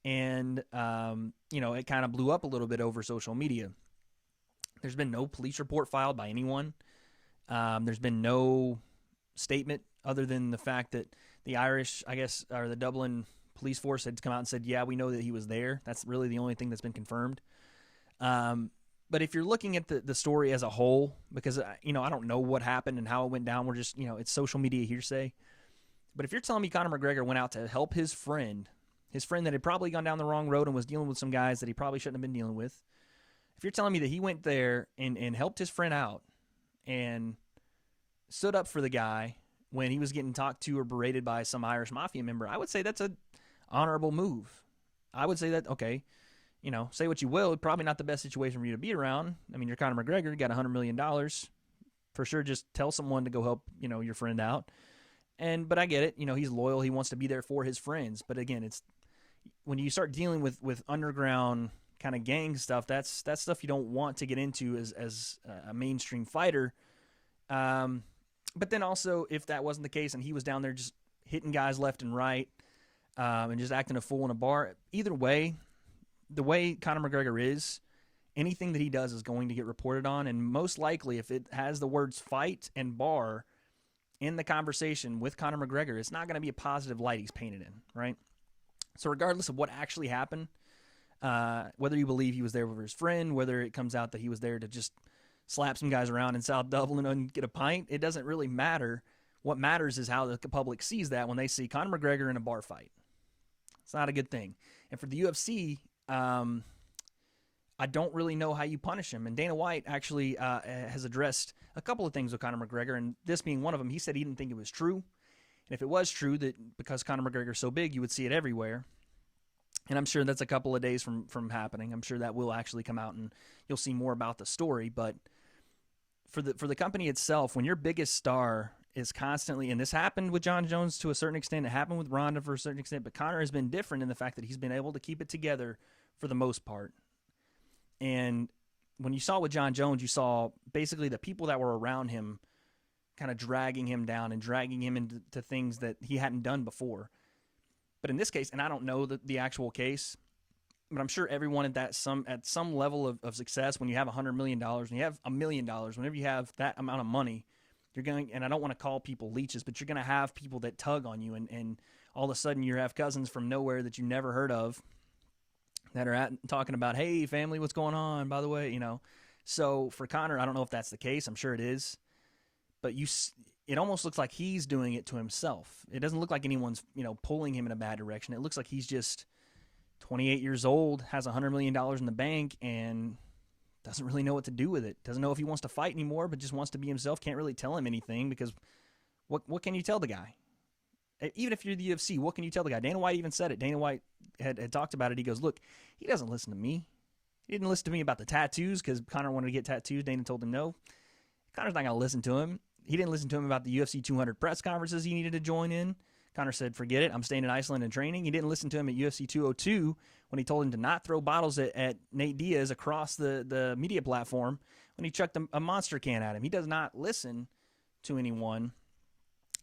And, it kind of blew up a little bit over social media. There's been no police report filed by anyone. There's been no statement other than the fact that the Irish, or the Dublin police force had come out and said, yeah, we know that he was there. That's really the only thing that's been confirmed. But if you're looking at the story as a whole, because, I don't know what happened and how it went down. We're just, it's social media hearsay. But if you're telling me Conor McGregor went out to help his friend that had probably gone down the wrong road and was dealing with some guys that he probably shouldn't have been dealing with, if you're telling me that he went there and helped his friend out and stood up for the guy when he was getting talked to or berated by some Irish mafia member, I would say that's an honorable move. I would say that, okay, say what you will, probably not the best situation for you to be around. I mean, you're Conor McGregor, you got $100 million. For sure, just tell someone to go help, your friend out. But I get it. He's loyal. He wants to be there for his friends. But again, it's when you start dealing with underground kind of gang stuff, that's stuff you don't want to get into as a mainstream fighter. But then also, if that wasn't the case and he was down there just hitting guys left and right and just acting a fool in a bar, either way, the way Conor McGregor is, anything that he does is going to get reported on. And most likely, if it has the words fight and bar in the conversation with Conor McGregor, it's not going to be a positive light he's painted in, right? So regardless of what actually happened, whether you believe he was there with his friend, whether it comes out that he was there to just slap some guys around in South Dublin and get a pint, it doesn't really matter. What matters is how the public sees that when they see Conor McGregor in a bar fight. It's not a good thing. And for the UFC, I don't really know how you punish him. And Dana White actually has addressed a couple of things with Conor McGregor, and this being one of them. He said he didn't think it was true. And if it was true, that because Conor McGregor is so big, you would see it everywhere. And I'm sure that's a couple of days from happening. I'm sure that will actually come out and you'll see more about the story. But for the company itself, when your biggest star is constantly, and this happened with Jon Jones to a certain extent, it happened with Ronda for a certain extent, but Conor has been different in the fact that he's been able to keep it together for the most part. And when you saw with Jon Jones, you saw basically the people that were around him kind of dragging him down and dragging him into things that he hadn't done before. But in this case, and I don't know the actual case, but I'm sure everyone at some level of success, when you have $100 million, when you have $1 million, whenever you have that amount of money, you're going, and I don't want to call people leeches, but you're going to have people that tug on you, and all of a sudden you have cousins from nowhere that you never heard of that are talking about, hey, family, what's going on, by the way, So for Conor, I don't know if that's the case. I'm sure it is. But it almost looks like he's doing it to himself. It doesn't look like anyone's, pulling him in a bad direction. It looks like he's just 28 years old, has $100 million in the bank, and doesn't really know what to do with it. Doesn't know if he wants to fight anymore, but just wants to be himself. Can't really tell him anything because what can you tell the guy? Even if you're the UFC, what can you tell the guy? Dana White even said it. Dana White had talked about it. He goes, look, he doesn't listen to me. He didn't listen to me about the tattoos because Conor wanted to get tattoos. Dana told him no. Conor's not going to listen to him. He didn't listen to him about the UFC 200 press conferences he needed to join in. Conor said, forget it. I'm staying in Iceland and training. He didn't listen to him at UFC 202 when he told him to not throw bottles at Nate Diaz across the media platform when he chucked a monster can at him. He does not listen to anyone.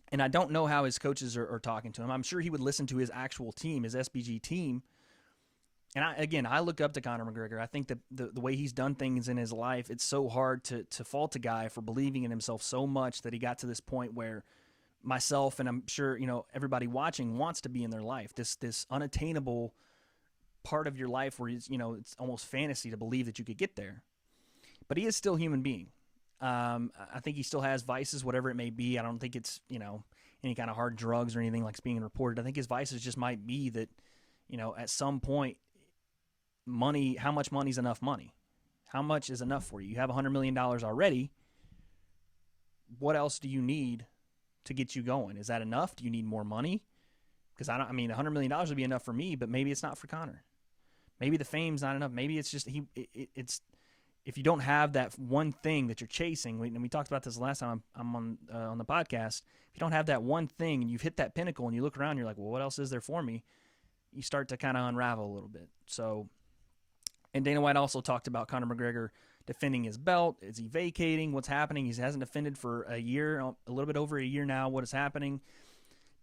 And I don't know how his coaches are talking to him. I'm sure he would listen to his actual team, his SBG team. And I look up to Conor McGregor. I think that the way he's done things in his life, it's so hard to fault a guy for believing in himself so much that he got to this point where myself and I'm sure, everybody watching wants to be in their life. This unattainable part of your life where it's almost fantasy to believe that you could get there. But he is still a human being. I think he still has vices, whatever it may be. I don't think it's, any kind of hard drugs or anything like being reported. I think his vices just might be that, at some point, money, how much money is enough money? How much is enough for you? You have $100 million already. What else do you need to get you going? Is that enough? Do you need more money? Because $100 million would be enough for me, but maybe it's not for Conor. Maybe the fame's not enough. Maybe it's just it's if you don't have that one thing that you're chasing, and we talked about this last time I'm on the podcast, if you don't have that one thing and you've hit that pinnacle and you look around, you're like, well, what else is there for me? You start to kind of unravel a little bit. So, and Dana White also talked about Conor McGregor defending his belt. Is he vacating? What's happening? He hasn't defended for a year, a little bit over a year now. What is happening?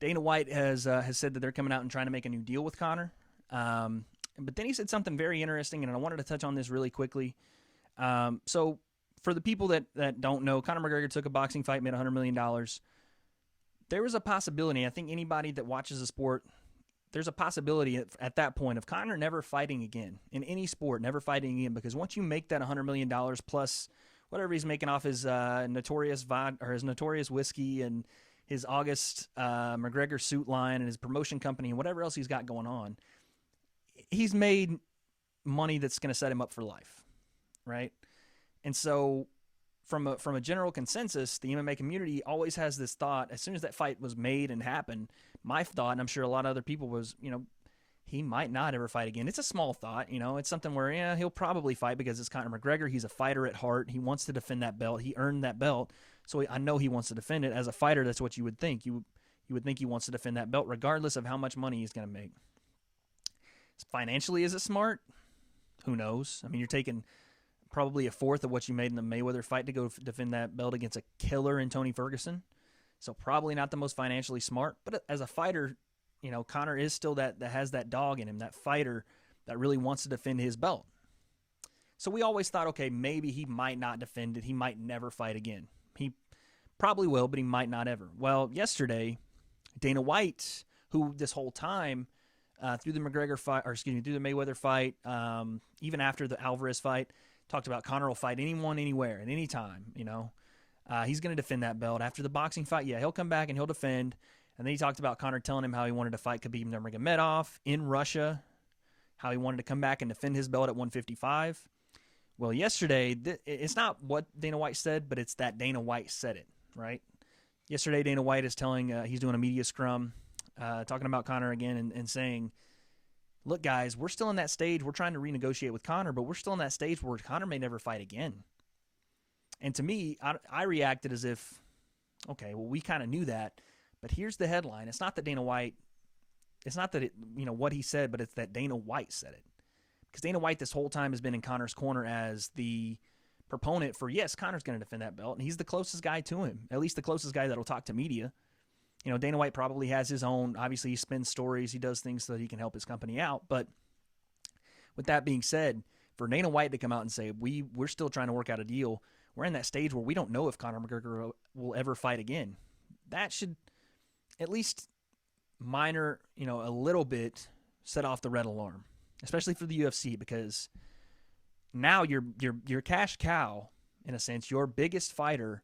Dana White has said that they're coming out and trying to make a new deal with Conor. But then he said something very interesting, and I wanted to touch on this really quickly. So for the people that don't know, Conor McGregor took a boxing fight, made $100 million. There was a possibility, I think anybody that watches the sport, there's a possibility at that point of Conor never fighting again in any sport, never fighting again, because once you make that $100 million plus whatever he's making off his notorious whiskey and his August McGregor suit line and his promotion company and whatever else he's got going on, he's made money that's going to set him up for life, right? And so from a general consensus, the MMA community always has this thought, as soon as that fight was made and happened, my thought, and I'm sure a lot of other people was, he might not ever fight again. It's a small thought, it's something where, yeah, he'll probably fight because it's Conor McGregor. He's a fighter at heart. He wants to defend that belt. He earned that belt. So I know he wants to defend it. As a fighter, that's what you would think. You would think he wants to defend that belt regardless of how much money he's going to make. Financially, is it smart? Who knows? I mean, you're taking probably a fourth of what you made in the Mayweather fight to go defend that belt against a killer in Tony Ferguson. So probably not the most financially smart. But as a fighter, Conor is still that has that dog in him, that fighter that really wants to defend his belt. So we always thought, okay, maybe he might not defend it. He might never fight again. He probably will, but he might not ever. Well, yesterday, Dana White, who this whole time, through the McGregor fight, through the Mayweather fight, even after the Alvarez fight, talked about Conor will fight anyone, anywhere, at any time. He's going to defend that belt. After the boxing fight, yeah, he'll come back and he'll defend. And then he talked about Conor telling him how he wanted to fight Khabib Nurmagomedov in Russia, how he wanted to come back and defend his belt at 155. Well, yesterday, it's not what Dana White said, but it's that Dana White said it, right? Yesterday, Dana White is telling, he's doing a media scrum, talking about Conor again and saying, look, guys, we're still in that stage. We're trying to renegotiate with Conor, but we're still in that stage where Conor may never fight again. And to me, I reacted as if, okay, well, we kind of knew that, but here's the headline. It's not that Dana White, it's not that what he said, but it's that Dana White said it. Because Dana White this whole time has been in Conor's corner as the proponent for, yes, Conor's going to defend that belt, and he's the closest guy to him, at least the closest guy that'll talk to media. Dana White probably has his own, obviously he spins stories, he does things so that he can help his company out. But with that being said, for Dana White to come out and say, we're still trying to work out a deal, we're in that stage where we don't know if Conor McGregor will ever fight again. That should at least a little bit set off the red alarm, especially for the UFC, because now your cash cow, in a sense, your biggest fighter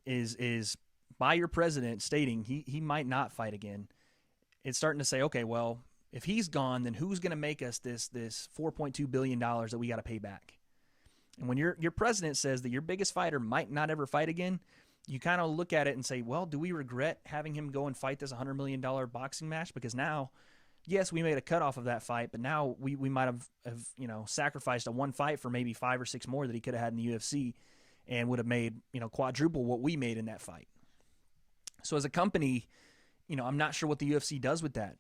is by your president stating he might not fight again. It's starting to say, okay, well, if he's gone, then who's going to make us this $4.2 billion that we got to pay back? And when your president says that your biggest fighter might not ever fight again, you kind of look at it and say, well, do we regret having him go and fight this $100 million boxing match? Because now, yes, we made a cutoff of that fight, but now we might have sacrificed a one fight for maybe 5 or 6 more that he could have had in the UFC and would have made, quadruple what we made in that fight. So as a company, I'm not sure what the UFC does with that.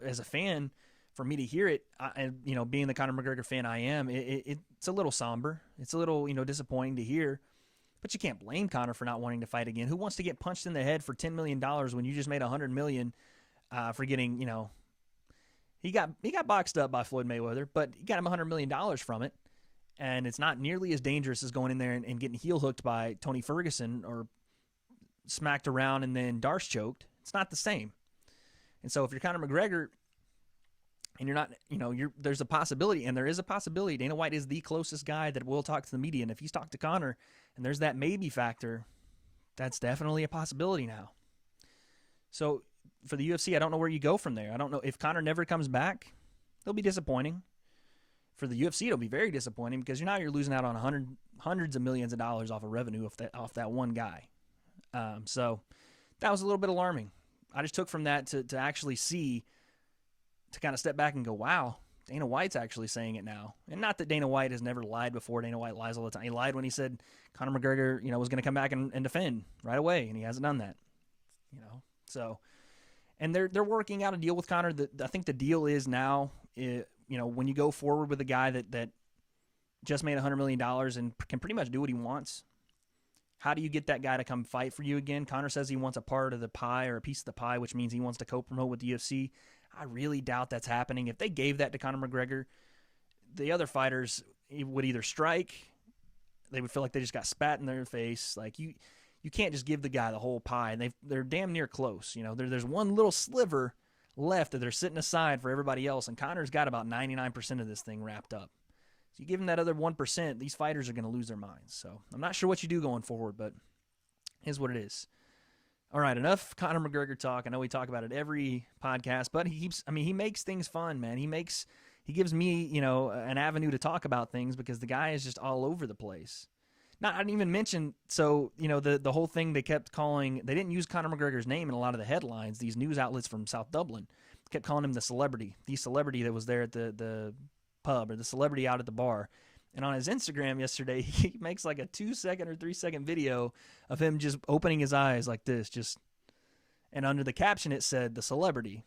As a fan, for me to hear it, and being the Conor McGregor fan I am, it's a little somber. It's a little disappointing to hear. But you can't blame Conor for not wanting to fight again. Who wants to get punched in the head for $10 million when you just made $100 million for getting he got boxed up by Floyd Mayweather, but he got him $100 million from it, and it's not nearly as dangerous as going in there and getting heel hooked by Tony Ferguson or smacked around and then Darce choked. It's not the same. And so if you're Conor McGregor and you're not, there's a possibility, and there is a possibility, Dana White is the closest guy that will talk to the media, and if he's talked to Conor and there's that maybe factor, that's definitely a possibility now. So for the UFC, I don't know where you go from there. I don't know if Conor never comes back. It'll be disappointing. For the UFC, it'll be very disappointing because you're losing out on hundreds of millions of dollars off of revenue off that one guy. So that was a little bit alarming. I just took from that to actually see, to kind of step back and go, wow, Dana White's actually saying it now. And not that Dana White has never lied before. Dana White lies all the time. He lied when he said Conor McGregor, was going to come back and defend right away, and he hasn't done that. So, and they're working out a deal with Conor. I think the deal is now, when you go forward with a guy that just made $100 million and can pretty much do what he wants, how do you get that guy to come fight for you again? Conor says he wants a part of the pie or a piece of the pie, which means he wants to co-promote with the UFC. I really doubt that's happening. If they gave that to Conor McGregor, the other fighters would either strike, they would feel like they just got spat in their face. Like you can't just give the guy the whole pie, and they're damn near close. There's one little sliver left that they're sitting aside for everybody else, and Conor's got about 99% of this thing wrapped up. So you give them that other 1%, these fighters are going to lose their minds. So I'm not sure what you do going forward, but here's what it is. All right, enough Conor McGregor talk. I know we talk about it every podcast, but he makes things fun, man. He gives me, an avenue to talk about things because the guy is just all over the place. I didn't even mention, so, the whole thing they didn't use Conor McGregor's name in a lot of the headlines. These news outlets from South Dublin kept calling him the celebrity that was there at the pub, or the celebrity out at the bar. And on his Instagram yesterday, he makes like a 2-second or 3-second video of him just opening his eyes like this, and under the caption it said, the celebrity.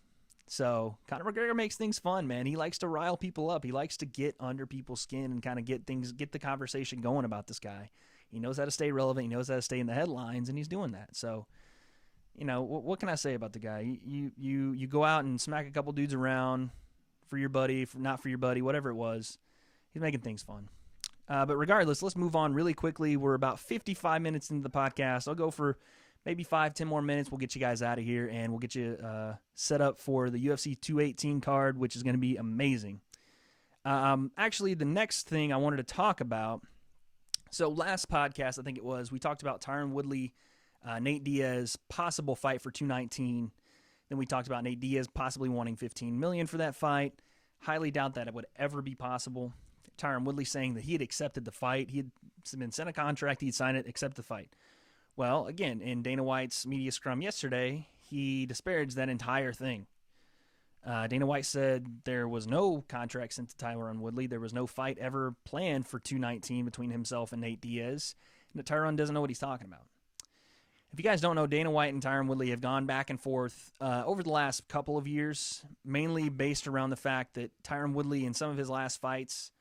So Conor McGregor makes things fun, man. He likes to rile people up. He likes to get under people's skin and kind of get the conversation going about this guy. He knows how to stay relevant. He knows how to stay in the headlines, and he's doing that. So, what can I say about the guy? You go out and smack a couple dudes around for your buddy, not for your buddy, whatever it was. He's making things fun. But regardless, let's move on really quickly. We're about 55 minutes into the podcast. I'll go for maybe 5-10 more minutes. We'll get you guys out of here, and we'll get you set up for the UFC 218 card, which is going to be amazing. Actually, the next thing I wanted to talk about, so last podcast, I think it was, we talked about Tyron Woodley, Nate Diaz, possible fight for 219. Then we talked about Nate Diaz possibly wanting $15 million for that fight. Highly doubt that it would ever be possible. Tyron Woodley saying that he had accepted the fight. He had been sent a contract. He'd signed it, accept the fight. Well, again, in Dana White's media scrum yesterday, he disparaged that entire thing. Dana White said there was no contract sent to Tyron Woodley. There was no fight ever planned for 219 between himself and Nate Diaz. And that Tyron doesn't know what he's talking about. If you guys don't know, Dana White and Tyron Woodley have gone back and forth over the last couple of years, mainly based around the fact that Tyron Woodley, in some of his last fights,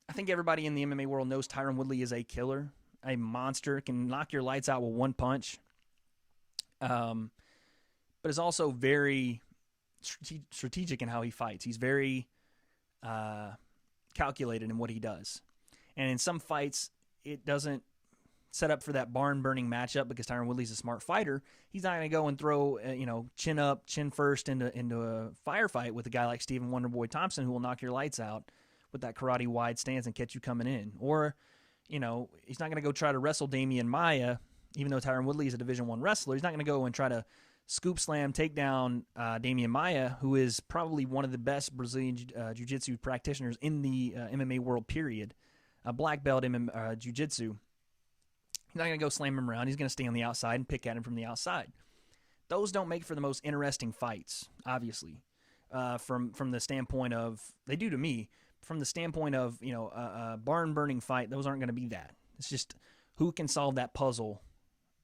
I think everybody in the MMA world knows Tyron Woodley is a killer, a monster, can knock your lights out with one punch, but is also very strategic in how he fights. He's very calculated in what he does. And in some fights, it doesn't set up for that barn-burning matchup because Tyron Woodley's a smart fighter. He's not going to go and throw, chin up, chin first into a firefight with a guy like Stephen Wonderboy Thompson who will knock your lights out with that karate wide stance and catch you coming in. Or, he's not going to go try to wrestle Damian Maia, even though Tyron Woodley is a Division I wrestler. He's not going to go and try to scoop slam, take down Damian Maia, who is probably one of the best Brazilian jiu-jitsu practitioners in the MMA world, period. A black belt in jiu-jitsu. He's not going to go slam him around. He's going to stay on the outside and pick at him from the outside. Those don't make for the most interesting fights, obviously, from the standpoint of, they do to me, from the standpoint of, a barn-burning fight, those aren't going to be that. It's just who can solve that puzzle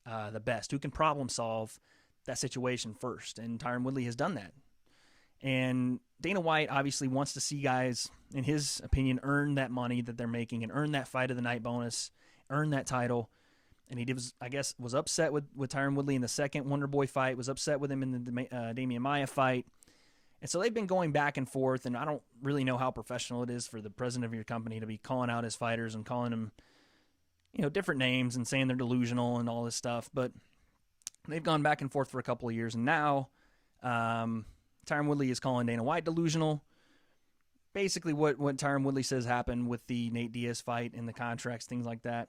the best, who can problem solve that situation first, and Tyron Woodley has done that. And Dana White obviously wants to see guys, in his opinion, earn that money that they're making and earn that fight of the night bonus, earn that title. And he was upset with Tyron Woodley in the second Wonderboy fight, was upset with him in the Damian Maia fight. And so they've been going back and forth, and I don't really know how professional it is for the president of your company to be calling out his fighters and calling them, different names and saying they're delusional and all this stuff. But they've gone back and forth for a couple of years, and now Tyron Woodley is calling Dana White delusional. Basically what Tyron Woodley says happened with the Nate Diaz fight and the contracts, things like that.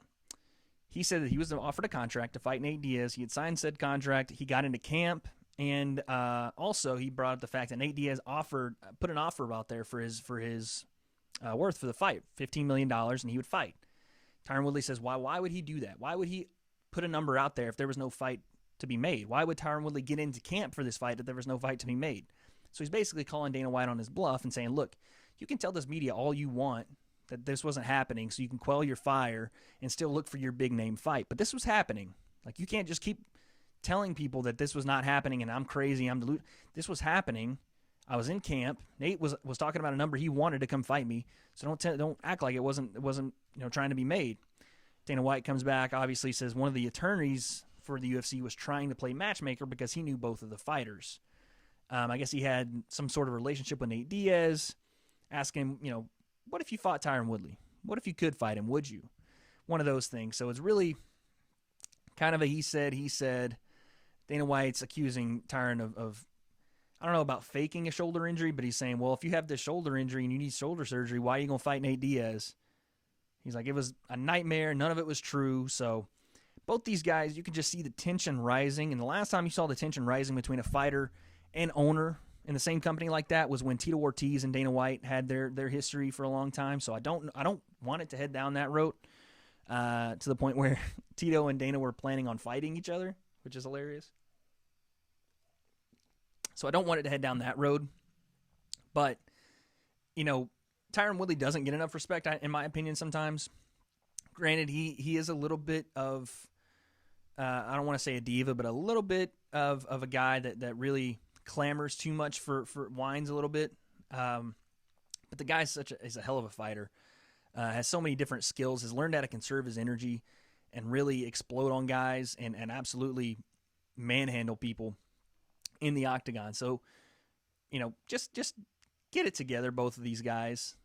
He said that he was offered a contract to fight Nate Diaz. He had signed said contract. He got into camp, and also he brought up the fact that Nate Diaz put an offer out there for his worth for the fight, $15 million, and he would fight. Tyron Woodley says, why would he do that? Why would he put a number out there if there was no fight to be made? Why would Tyron Woodley get into camp for this fight if there was no fight to be made? So he's basically calling Dana White on his bluff and saying, look, you can tell this media all you want that this wasn't happening so you can quell your fire and still look for your big name fight. But this was happening. Like, you can't just keep telling people that this was not happening and I'm crazy, I'm deluded. This was happening. I was in camp. Nate was talking about a number he wanted to come fight me. So don't act like it wasn't trying to be made. Dana White comes back, obviously says one of the attorneys for the UFC was trying to play matchmaker because he knew both of the fighters. I guess he had some sort of relationship with Nate Diaz, asking him, what if you fought Tyron Woodley? What if you could fight him? Would you? One of those things. So it's really kind of a he said. Dana White's accusing Tyron of I don't know about faking a shoulder injury, but he's saying, well, if you have this shoulder injury and you need shoulder surgery, why are you going to fight Nate Diaz? He's like, it was a nightmare. None of it was true. So both these guys, you can just see the tension rising. And the last time you saw the tension rising between a fighter and owner in the same company like that was when Tito Ortiz and Dana White had their history for a long time. So I don't want it to head down that road to the point where Tito and Dana were planning on fighting each other, which is hilarious. So I don't want it to head down that road. But, Tyron Woodley doesn't get enough respect, in my opinion, sometimes. Granted, he is a little bit of, I don't want to say a diva, but a little bit of a guy that really clamors too much for whines a little bit. But the guy's is a hell of a fighter. Has so many different skills. Has learned how to conserve his energy and really explode on guys and absolutely manhandle people in the octagon. So, just get it together, both of these guys.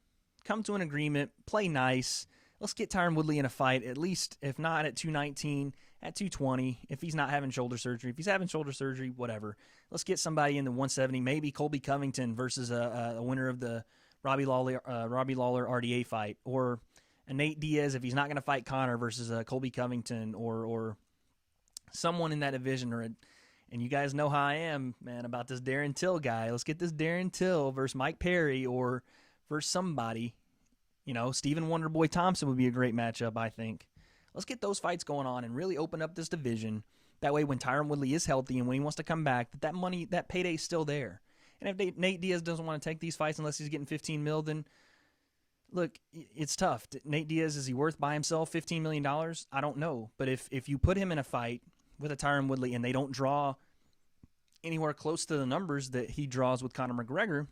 Come to an agreement. Play nice. Let's get Tyron Woodley in a fight, at least, if not at 219, at 220, if he's not having shoulder surgery. If he's having shoulder surgery, whatever. Let's get somebody in the 170, maybe Colby Covington versus a winner of the Robbie Lawler RDA fight, or a Nate Diaz if he's not going to fight Conor versus a Colby Covington, or someone in that division. And you guys know how I am, man, about this Darren Till guy. Let's get this Darren Till versus Mike Perry or versus somebody. Stephen Wonderboy Thompson would be a great matchup, I think. Let's get those fights going on and really open up this division. That way, when Tyron Woodley is healthy and when he wants to come back, that money, that payday is still there. And if Nate Diaz doesn't want to take these fights unless he's getting $15 million, then look, it's tough. Nate Diaz, is he worth by himself $15 million? I don't know. But if you put him in a fight with a Tyron Woodley and they don't draw anywhere close to the numbers that he draws with Conor McGregor,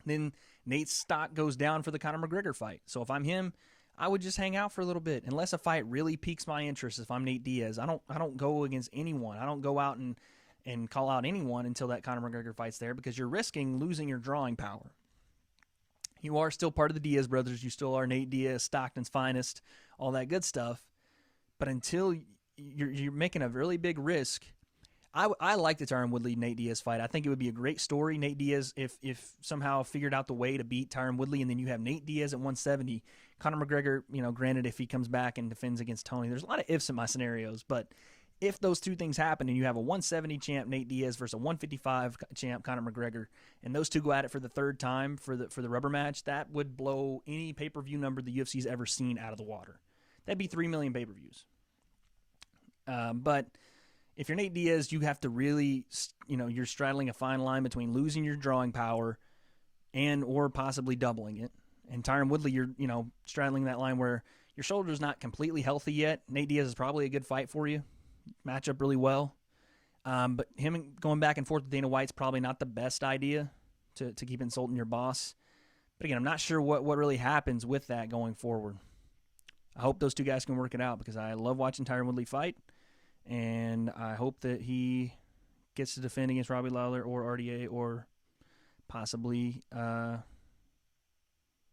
then Nate's stock goes down for the Conor McGregor fight. So if I'm him, I would just hang out for a little bit unless a fight really piques my interest. If I'm Nate Diaz, I don't go against anyone. I don't go out and call out anyone until that Conor McGregor fight's there, because you're risking losing your drawing power. You are still part of the Diaz brothers. You still are Nate Diaz, Stockton's finest, all that good stuff. But until you're making a really big risk, I like the Tyron Woodley-Nate Diaz fight. I think it would be a great story. Nate Diaz, if somehow figured out the way to beat Tyron Woodley, and then you have Nate Diaz at 170. Conor McGregor, granted, if he comes back and defends against Tony, there's a lot of ifs in my scenarios, but if those two things happen and you have a 170 champ Nate Diaz versus a 155 champ Conor McGregor, and those two go at it for the third time for the rubber match, that would blow any pay-per-view number the UFC's ever seen out of the water. That'd be 3 million pay-per-views. But if you're Nate Diaz, you have to really, you're straddling a fine line between losing your drawing power or possibly doubling it. And Tyron Woodley, you're, straddling that line where your shoulder's not completely healthy yet. Nate Diaz is probably a good fight for you. Match up really well. But him going back and forth with Dana White's probably not the best idea to keep insulting your boss. But again, I'm not sure what really happens with that going forward. I hope those two guys can work it out, because I love watching Tyron Woodley fight. And I hope that he gets to defend against Robbie Lawler or RDA or possibly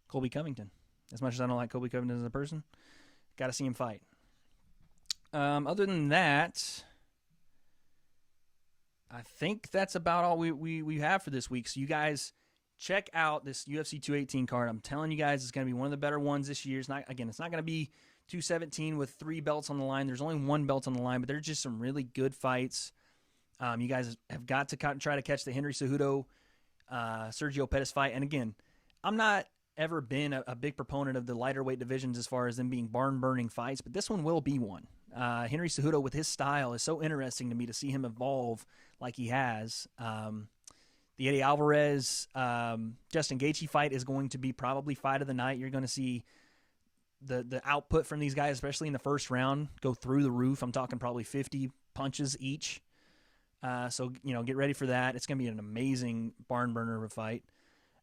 Colby Covington. As much as I don't like Colby Covington as a person, got to see him fight. Other than that, I think that's about all we have for this week. So you guys check out this UFC 218 card. I'm telling you guys, it's going to be one of the better ones this year. It's not going to be 217 with 3 belts on the line. There's only 1 belt on the line, but there's just some really good fights. You guys have got to try to catch the Henry Cejudo, Sergio Pettis fight. And again, I'm not ever been a big proponent of the lighter weight divisions as far as them being barn-burning fights, but this one will be one. Henry Cejudo, with his style, is so interesting to me to see him evolve like he has. The Eddie Alvarez, Justin Gaethje fight is going to be probably fight of the night. You're going to see the output from these guys, especially in the first round, go through the roof. I'm talking probably 50 punches each. So, get ready for that. It's going to be an amazing barn burner of a fight.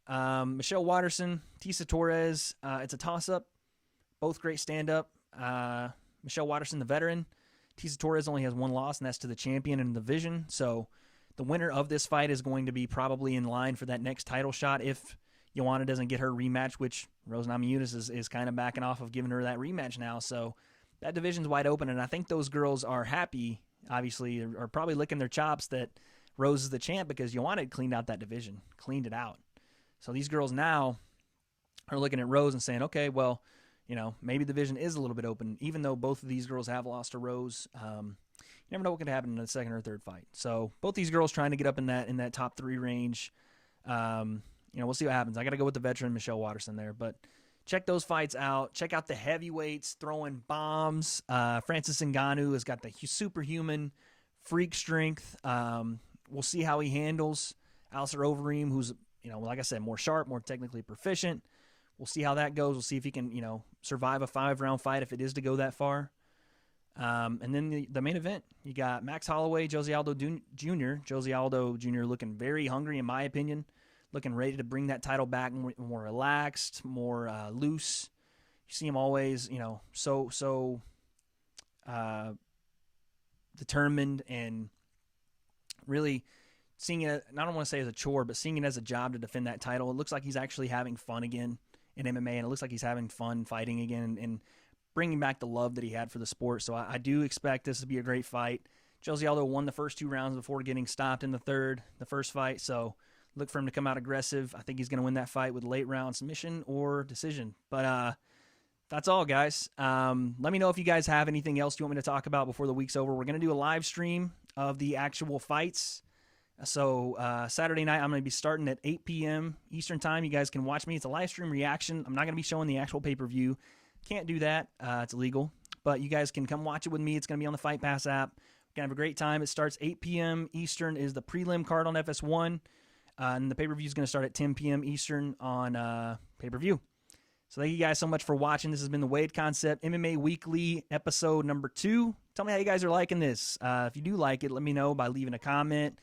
Michelle Watterson, Tisa Torres, it's a toss-up. Both great stand-up. Michelle Watterson, the veteran. Tisa Torres only has 1 loss, and that's to the champion in the division. So the winner of this fight is going to be probably in line for that next title shot if Joanna doesn't get her rematch, which Rose Namajunas is kind of backing off of giving her that rematch now. So that division's wide open, and I think those girls are happy, obviously, are probably licking their chops that Rose is the champ, because Joanna had cleaned out that division, cleaned it out. So these girls now are looking at Rose and saying, okay, well, maybe the division is a little bit open, even though both of these girls have lost to Rose. You never know what could happen in the second or third fight. So both these girls trying to get up in that top 3 range. We'll see what happens. I got to go with the veteran Michelle Watterson there, but check those fights out. Check out the heavyweights throwing bombs. Francis Ngannou has got the superhuman freak strength. We'll see how he handles Alistair Overeem, who's, like I said, more sharp, more technically proficient. We'll see how that goes. We'll see if he can, survive a 5-round fight if it is to go that far. And then the main event, you got Max Holloway, Jose Aldo Jr. Jose Aldo Jr. looking very hungry, in my opinion, looking ready to bring that title back, more relaxed, more loose. You see him always, so determined and really seeing it, I don't want to say as a chore, but seeing it as a job to defend that title. It looks like he's actually having fun again in MMA, and it looks like he's having fun fighting again and bringing back the love that he had for the sport. So I do expect this to be a great fight. Jose Aldo won the first 2 rounds before getting stopped in the first fight. So look for him to come out aggressive. I think he's going to win that fight with a late round submission or decision. But that's all, guys. Let me know if you guys have anything else you want me to talk about before the week's over. We're going to do a live stream of the actual fights. So Saturday night, I'm going to be starting at 8 p.m. Eastern time. You guys can watch me. It's a live stream reaction. I'm not going to be showing the actual pay-per-view. Can't do that. It's illegal. But you guys can come watch it with me. It's going to be on the Fight Pass app. We're going to have a great time. It starts 8 p.m. Eastern is the prelim card on FS1. And the pay-per-view is going to start at 10 p.m. Eastern on pay-per-view. So thank you guys so much for watching. This has been the W.A.D.E Concept MMA Weekly episode number 2. Tell me how you guys are liking this. If you do like it, let me know by leaving a comment,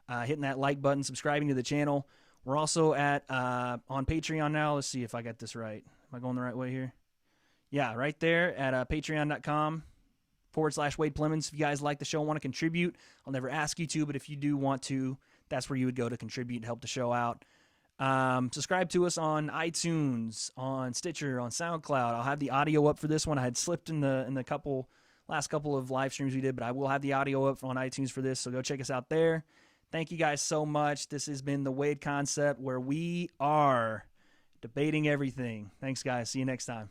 hitting that like button, subscribing to the channel. We're also on Patreon now. Let's see if I got this right. Am I going the right way here? Yeah, right there at patreon.com/Wade Plemons. If you guys like the show and want to contribute, I'll never ask you to, but if you do want to, that's where you would go to contribute and help the show out. Subscribe to us on iTunes, on Stitcher, on SoundCloud. I'll have the audio up for this one. I had slipped in the last couple of live streams we did, but I will have the audio up on iTunes for this, so go check us out there. Thank you guys so much. This has been the W.A.D.E Concept, where we are debating everything. Thanks, guys. See you next time.